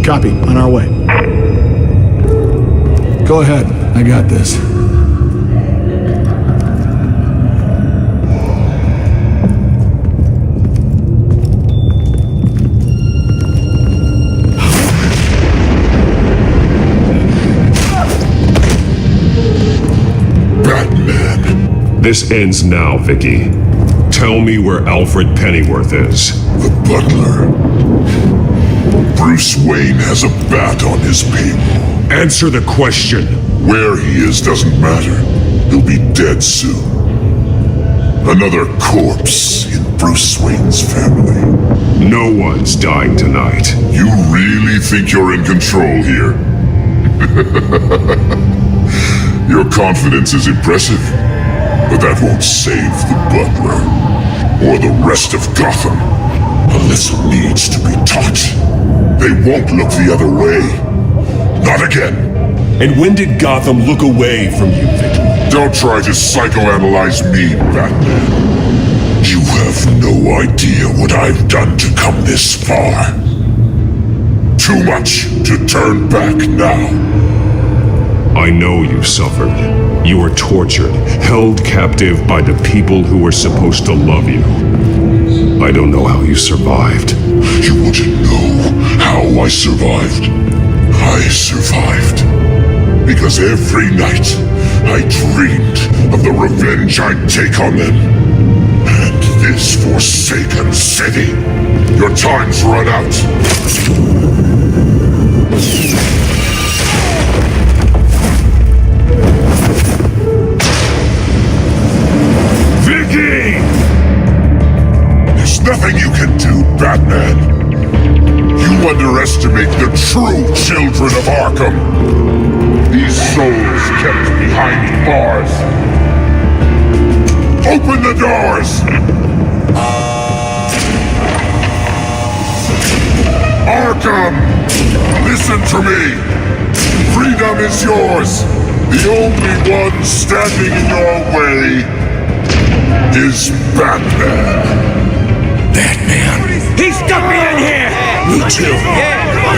Copy. On our way. Go ahead. I got this. Batman. This ends now, Vicky. Tell me where Alfred Pennyworth is. The butler. Bruce Wayne has a bat on his payroll. Answer the question. Where he is doesn't matter. He'll be dead soon. Another corpse in Bruce Wayne's family. No one's dying tonight. You really think you're in control here? Your confidence is impressive, but that won't save the butler or the rest of Gotham. A lesson needs to be taught. They won't look the other way. Not again. And when did Gotham look away from you, Vicky? Don't try to psychoanalyze me, Batman. You have no idea what I've done to come this far. Too much to turn back now. I know you suffered. You were tortured, held captive by the people who were supposed to love you. I don't know how you survived. You want to know how I survived? I survived because every night I dreamed of the revenge I'd take on them. And this forsaken city. Your time's run out. Vicky! There's nothing you can do, Batman. You underestimate the true children of Arkham. These souls kept behind bars. Open the doors! Arkham! Listen to me! Freedom is yours! The only one standing in your way is Batman. Batman. He stuck me in here! Me too.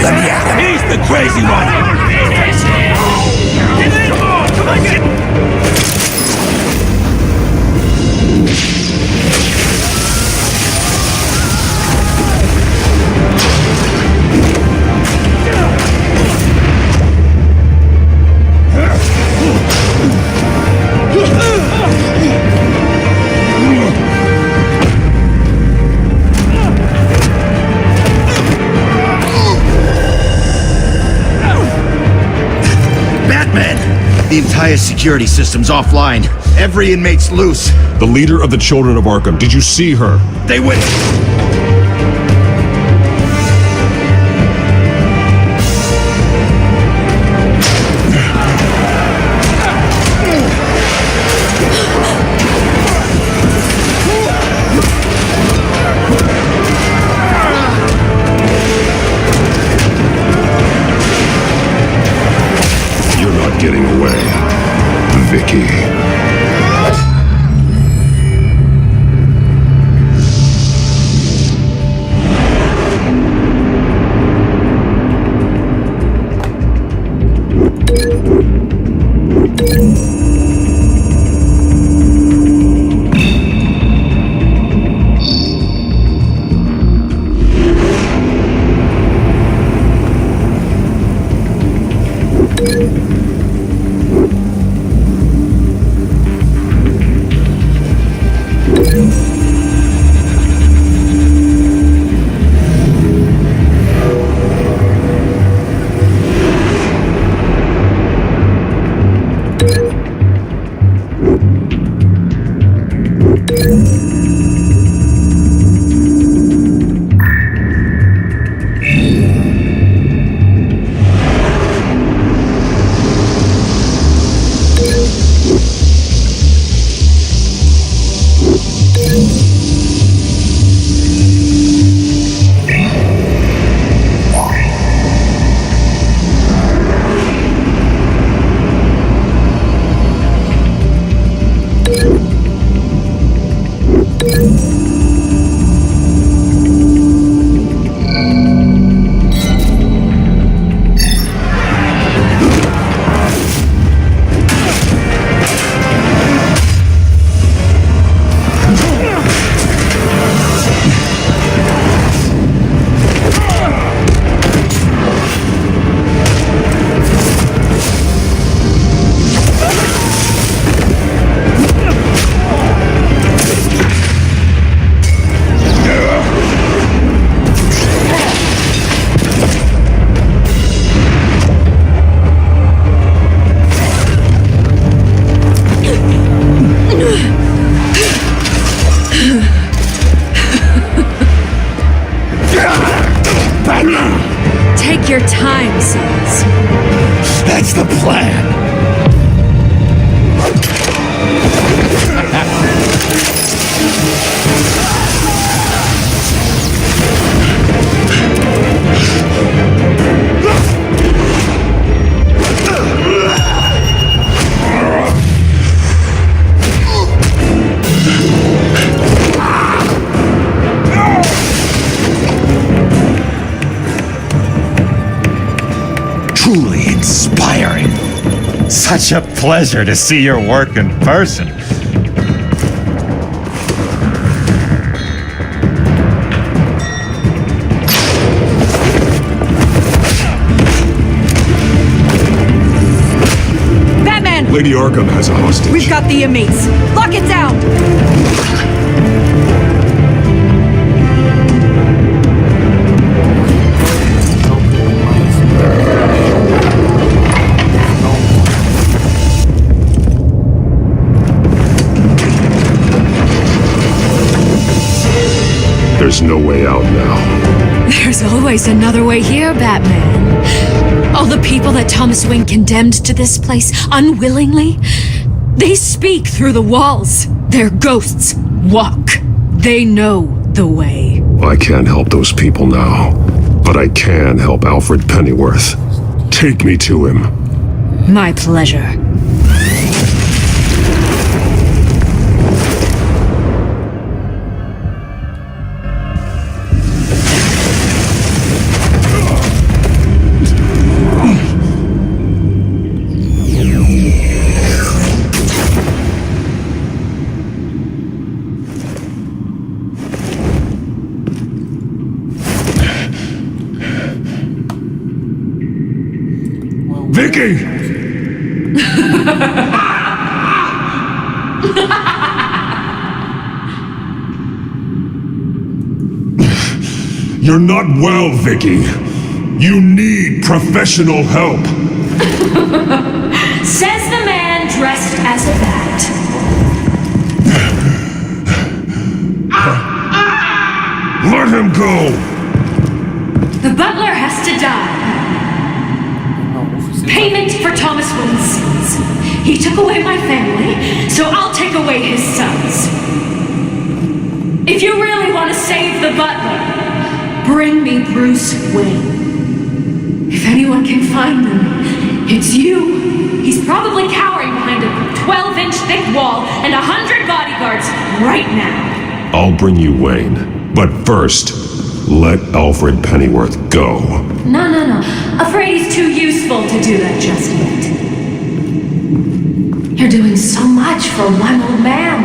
Let me out. He's the crazy one! Come on, get... The entire security system's offline. Every inmate's loose. The leader of the Children of Arkham, did you see her? They went... Take your time, Sons. That's the plan. Truly inspiring. Such a pleasure to see your work in person. Batman! Lady Arkham has a hostage. We've got the inmates. Lock it down! There's no way out now. There's always another way here, Batman. All the people that Thomas Wayne condemned to this place unwillingly, they speak through the walls. Their ghosts walk. They know the way. I can't help those people now, but I can help Alfred Pennyworth. Take me to him. My pleasure. Vicky! You're not well, Vicky. You need professional help. Says the man dressed as a bat. Let him go! The butler has to die. Payment for Thomas Wayne's sins. He took away my family, so I'll take away his sons. If you really want to save the butler, bring me Bruce Wayne. If anyone can find him, it's you. He's probably cowering behind a 12-inch thick wall and 100 bodyguards right now. I'll bring you Wayne, but first, let Alfred Pennyworth go. No. Afraid he's too useful to do that just yet. You're doing so much for one old man.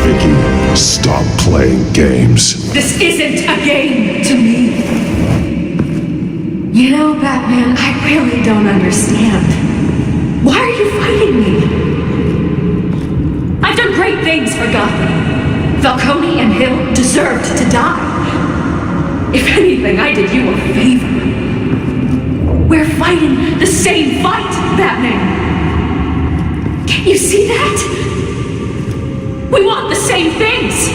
Vicky, stop playing games. This isn't a game to me. You know, Batman, I really don't understand. Why are you fighting me? I've done great things for Gotham. Falcone and Hill deserved to die. If anything, I did you a favor. We're fighting the same fight, Batman. Can't you see that? We want the same things.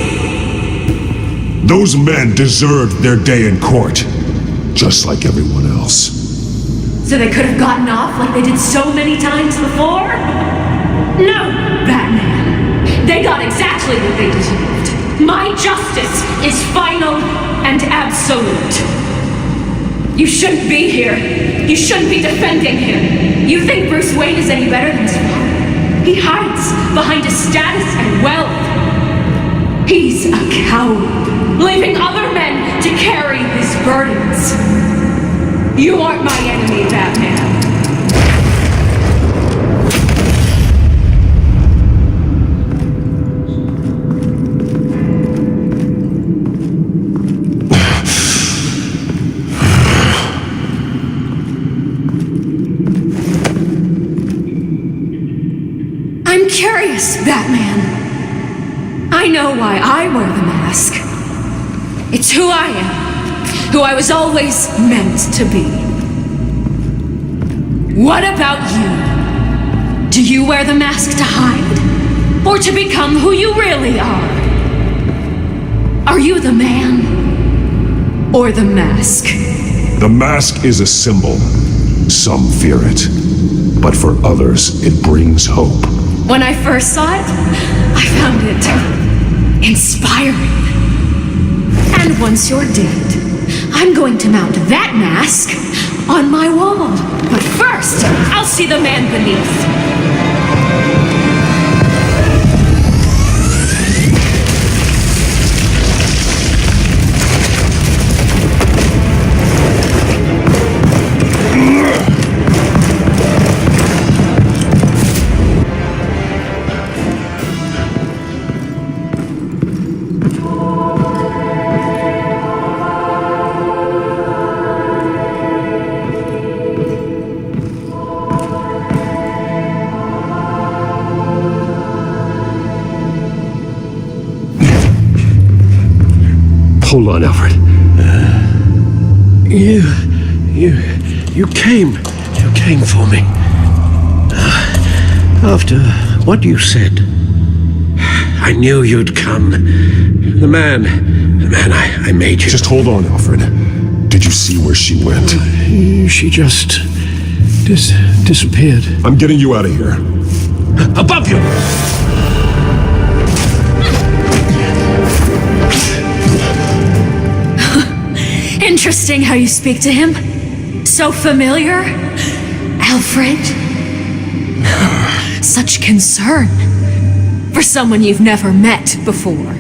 Those men deserved their day in court, just like everyone else. So they could have gotten off like they did so many times before? No, Batman. They got exactly what they deserved. My justice is final and absolute. You shouldn't be here. You shouldn't be defending him. You think Bruce Wayne is any better than his father? He hides behind his status and wealth. He's a coward, leaving other men to carry his burdens. You aren't my enemy, Batman. I'm curious, Batman. I know why I wear the mask. It's who I am. Who I was always meant to be. What about you? Do you wear the mask to hide? Or to become who you really are? Are you the man? Or the mask? The mask is a symbol. Some fear it. But for others, it brings hope. When I first saw it, I found it inspiring. And once you're dead, I'm going to mount that mask on my wall. But first, I'll see the man beneath. Hold on, Alfred. You came for me. After what you said, I knew you'd come. The man I made you. Just hold on, Alfred. Did you see where she went? She just disappeared. I'm getting you out of here. Above you! Interesting how you speak to him. So familiar. Alfred. Such concern for someone you've never met before.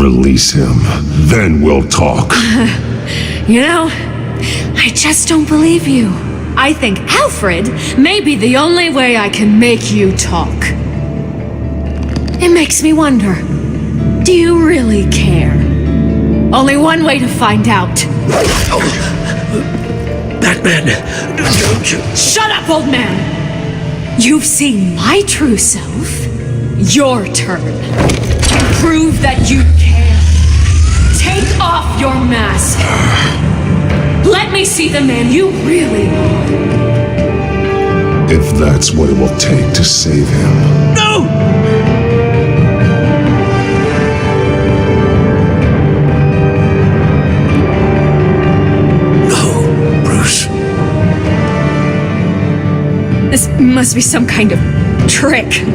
Release him, then we'll talk. You know, I just don't believe you. I think Alfred may be the only way I can make you talk. It makes me wonder, do you really care? Only one way to find out. Batman, don't you... Shut up, old man! You've seen my true self. Your turn. Prove that you care. Take off your mask. Let me see the man you really are. If that's what it will take to save him. No! This must be some kind of trick.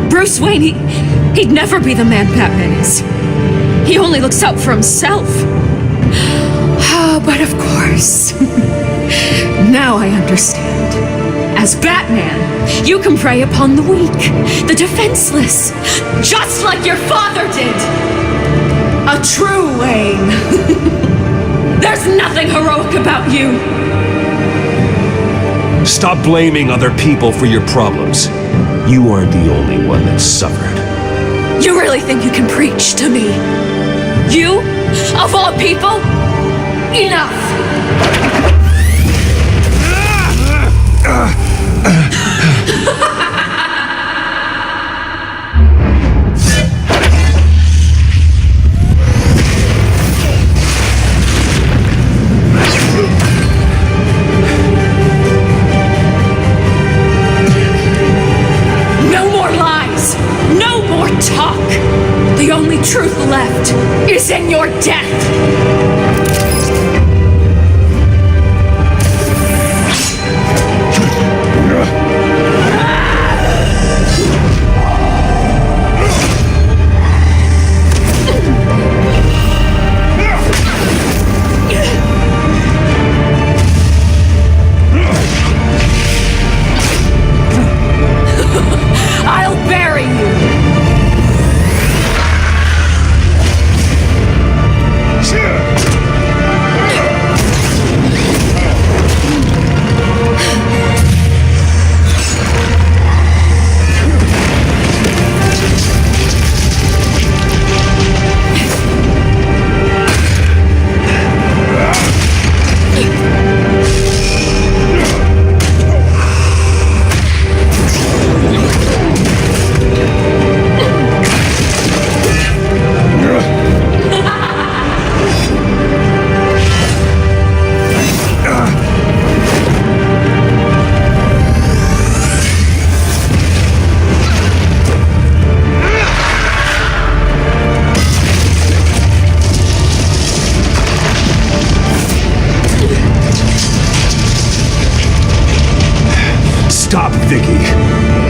Bruce Wayne, he'd never be the man Batman is. He only looks out for himself. But of course. Now I understand. As Batman, you can prey upon the weak, the defenseless, just like your father did. A true Wayne. There's nothing heroic about you. Stop blaming other people for your problems. You aren't the only one that suffered. You really think you can preach to me? You? Of all people? Enough! Talk! The only truth left is in your death!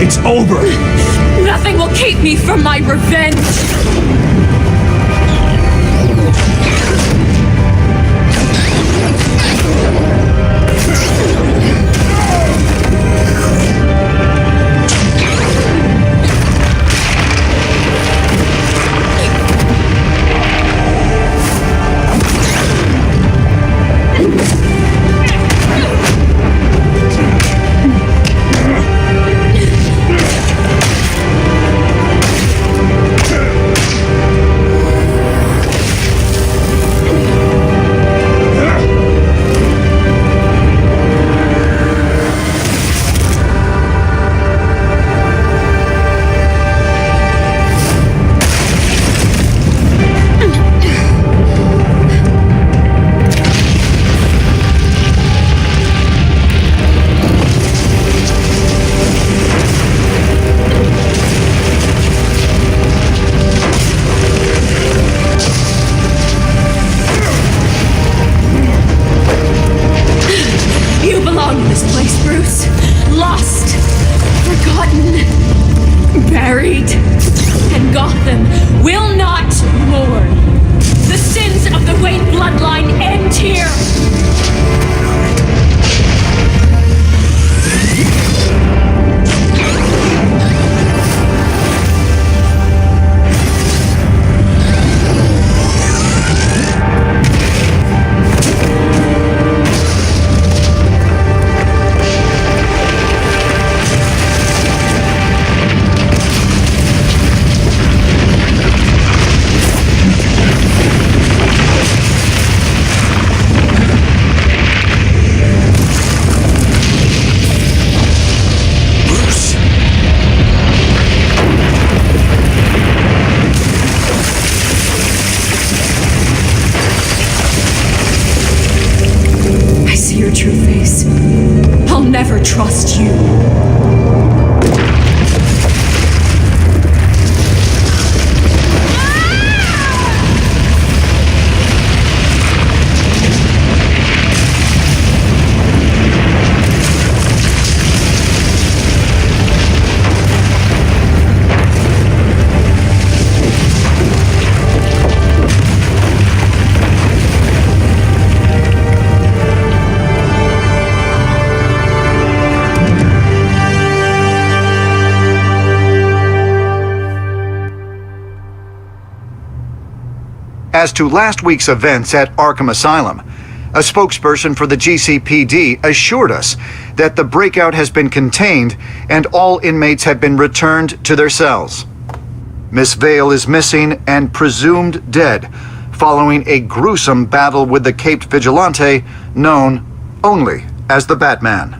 It's over! Nothing will keep me from my revenge! Trust you. As to last week's events at Arkham Asylum, a spokesperson for the GCPD assured us that the breakout has been contained and all inmates have been returned to their cells. Miss Vale is missing and presumed dead following a gruesome battle with the caped vigilante known only as the Batman.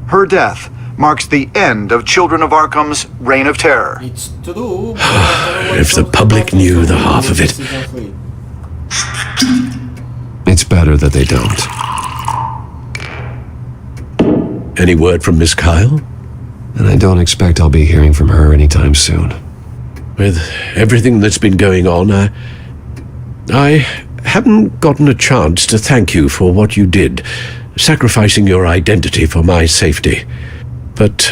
Her death marks the end of Children of Arkham's reign of terror. If the public knew the half of it. It's better that they don't. Any word from Miss Kyle? And I don't expect I'll be hearing from her anytime soon. With everything that's been going on, I haven't gotten a chance to thank you for what you did, sacrificing your identity for my safety. But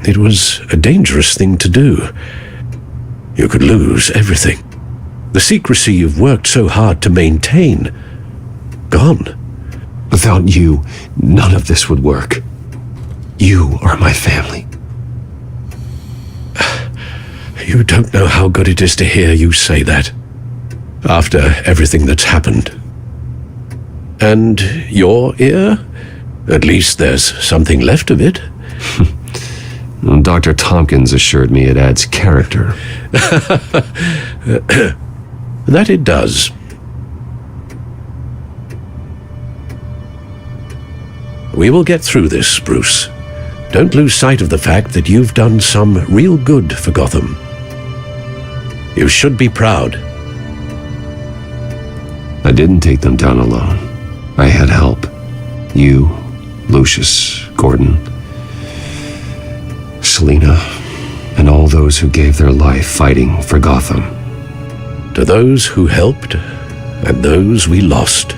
it was a dangerous thing to do. You could lose everything. The secrecy you've worked so hard to maintain, gone. Without you, none of this would work. You are my family. You don't know how good it is to hear you say that, after everything that's happened. And your ear? At least there's something left of it. Dr. Tompkins assured me it adds character. That it does. We will get through this, Bruce. Don't lose sight of the fact that you've done some real good for Gotham. You should be proud. I didn't take them down alone. I had help. You, Lucius, Gordon, Selina, and all those who gave their life fighting for Gotham. To those who helped, and those we lost.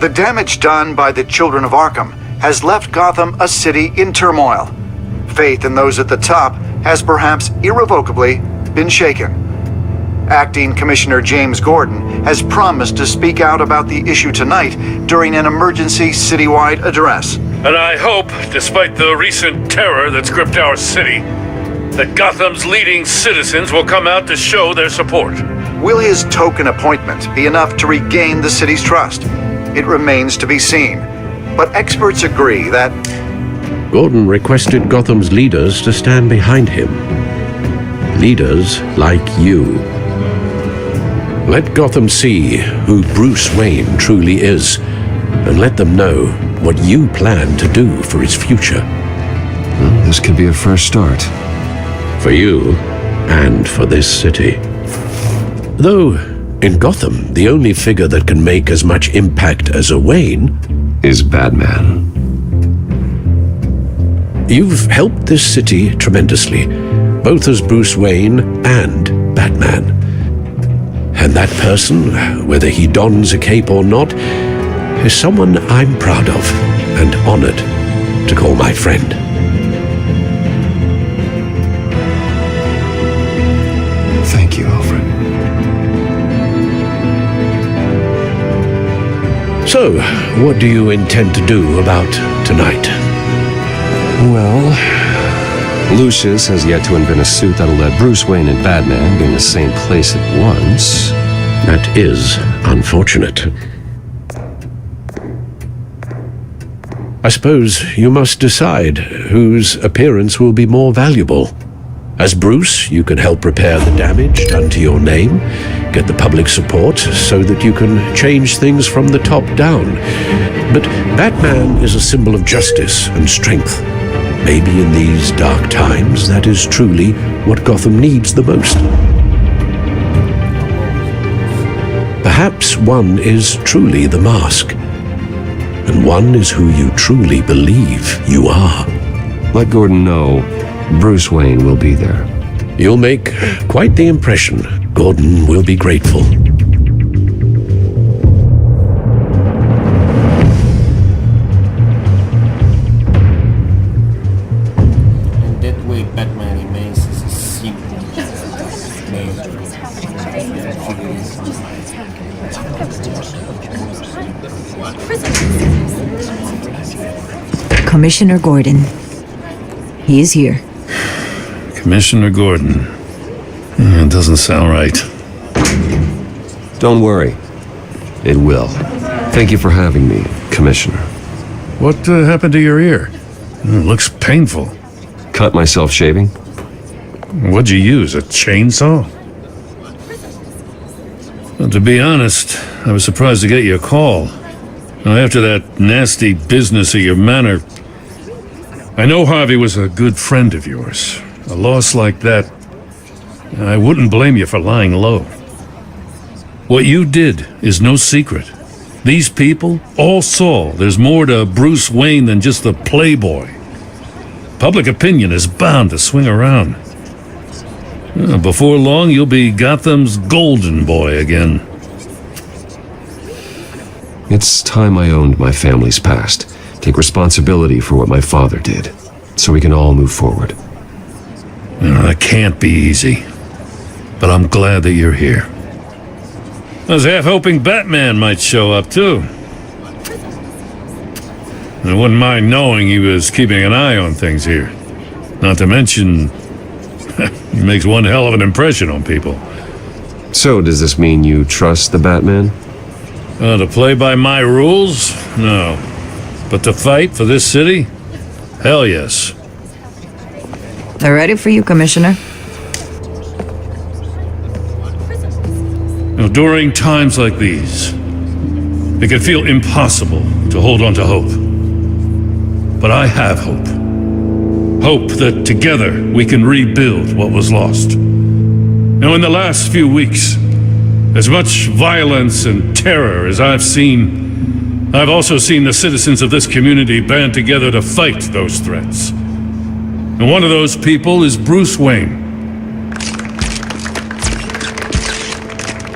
The damage done by the Children of Arkham has left Gotham a city in turmoil. faith in those at the top has perhaps irrevocably been shaken. Acting Commissioner James Gordon has promised to speak out about the issue tonight during an emergency citywide address. And I hope, despite the recent terror that's gripped our city, that Gotham's leading citizens will come out to show their support. Will his token appointment be enough to regain the city's trust? It remains to be seen. But experts agree that Gordon requested Gotham's leaders to stand behind him. Leaders like you. Let Gotham see who Bruce Wayne truly is, and let them know what you plan to do for its future. Well, this could be a fresh start. For you, and for this city. Though, in Gotham, the only figure that can make as much impact as a Wayne is Batman. You've helped this city tremendously, both as Bruce Wayne and Batman. And that person, whether he dons a cape or not, is someone I'm proud of and honored to call my friend. Thank you, Alfred. So, what do you intend to do about tonight? Well, Lucius has yet to invent a suit that'll let Bruce Wayne and Batman be in the same place at once. That is unfortunate. I suppose you must decide whose appearance will be more valuable. As Bruce, you can help repair the damage done to your name, get the public support so that you can change things from the top down. But Batman is a symbol of justice and strength. Maybe in these dark times, that is truly what Gotham needs the most. Perhaps one is truly the mask, and one is who you truly believe you are. Let Gordon know Bruce Wayne will be there. You'll make quite the impression. Gordon will be grateful. And that way Batman remains as a simple Commissioner Gordon. He is here. Commissioner Gordon. It doesn't sound right. Don't worry. It will. Thank you for having me, Commissioner. What happened to your ear? It looks painful. Cut myself shaving? What'd you use, a chainsaw? Well, to be honest, I was surprised to get your call. Now, after that nasty business of your manor, I know Harvey was a good friend of yours. A loss like that, I wouldn't blame you for lying low. What you did is no secret. These people all saw there's more to Bruce Wayne than just the playboy. Public opinion is bound to swing around. Before long, you'll be Gotham's golden boy again. It's time I owned my family's past. Take responsibility for what my father did, so we can all move forward. That can't be easy. But I'm glad that you're here. I was half hoping Batman might show up, too. I wouldn't mind knowing he was keeping an eye on things here. Not to mention, he makes one hell of an impression on people. So, does this mean you trust the Batman? To play by my rules? No. But to fight for this city? Hell yes. They're ready for you, Commissioner. During times like these, it can feel impossible to hold on to hope. But I have hope. Hope that together we can rebuild what was lost. Now, in the last few weeks, as much violence and terror as I've seen, I've also seen the citizens of this community band together to fight those threats. And one of those people is Bruce Wayne.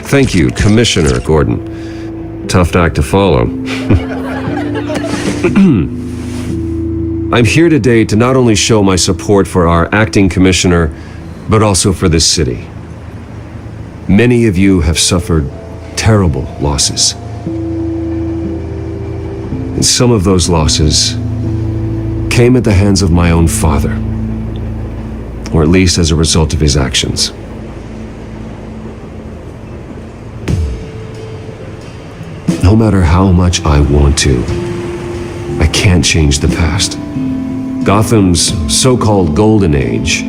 Thank you, Commissioner Gordon. Tough act to follow. I'm here today to not only show my support for our acting commissioner, but also for this city. Many of you have suffered terrible losses. And some of those losses came at the hands of my own father, or at least as a result of his actions. No matter how much I want to, I can't change the past. Gotham's so-called Golden Age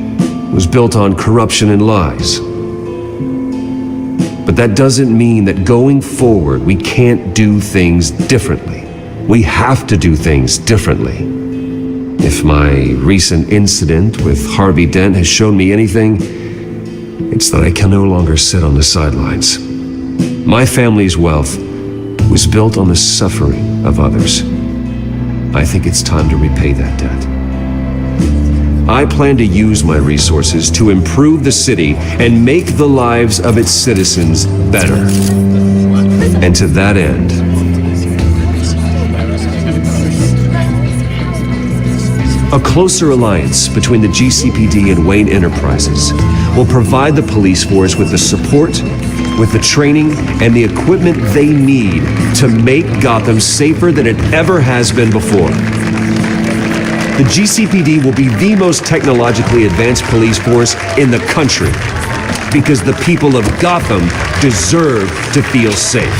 was built on corruption and lies. But that doesn't mean that going forward we can't do things differently. We have to do things differently. If my recent incident with Harvey Dent has shown me anything, it's that I can no longer sit on the sidelines. My family's wealth was built on the suffering of others. I think it's time to repay that debt. I plan to use my resources to improve the city and make the lives of its citizens better. And to that end, a closer alliance between the GCPD and Wayne Enterprises will provide the police force with the support, with the training, and the equipment they need to make Gotham safer than it ever has been before. The GCPD will be the most technologically advanced police force in the country, because the people of Gotham deserve to feel safe.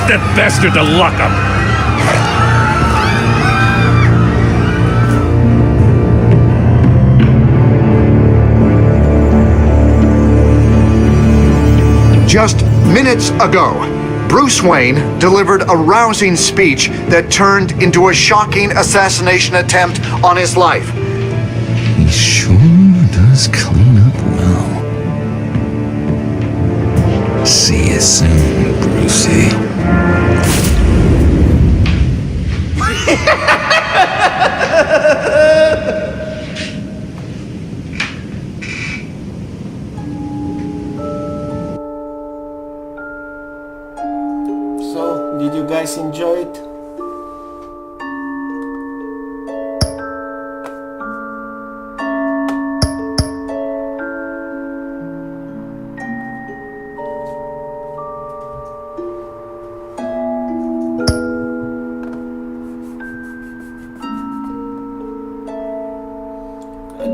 That bastard to lock up! Just minutes ago, Bruce Wayne delivered a rousing speech that turned into a shocking assassination attempt on his life. He sure does clean up well. See you soon, Brucey. So, did you guys enjoy it?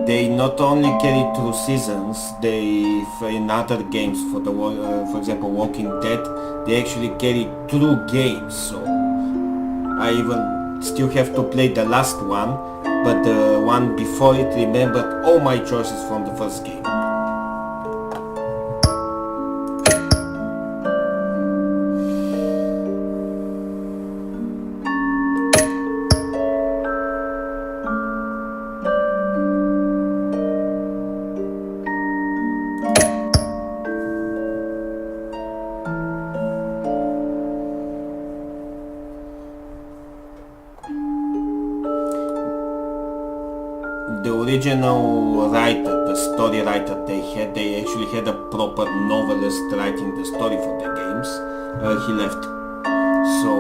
They not only carry through seasons, they in other games, for example Walking Dead, they actually carry through games. So I even still have to play the last one, but the one before it remembered all my choices from the first game. The original writer, the story writer they actually had a proper novelist writing the story for the games. He left. So,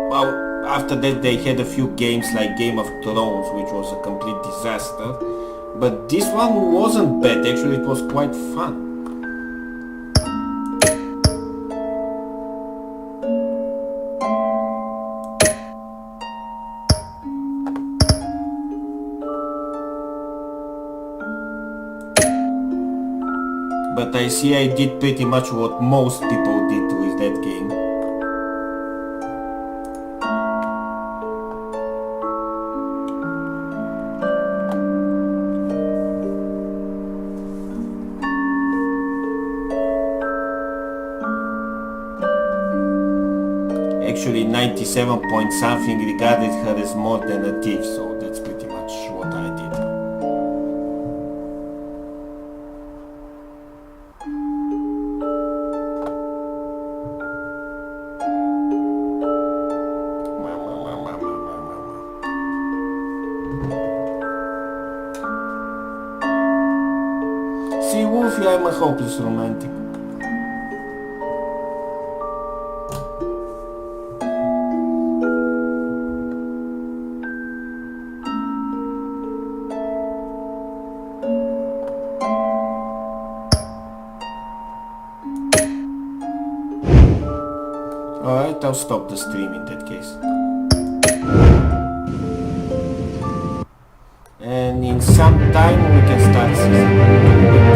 well, after that they had a few games like Game of Thrones, which was a complete disaster. But this one wasn't bad, actually it was quite fun. But I see I did pretty much what most people did with that game. Actually 97 point something regarded her as more than a thief, so that's pretty much what I did. movie, I'm a hopeless romantic. Alright, I'll stop the stream in that case. And in some time we can start season 2.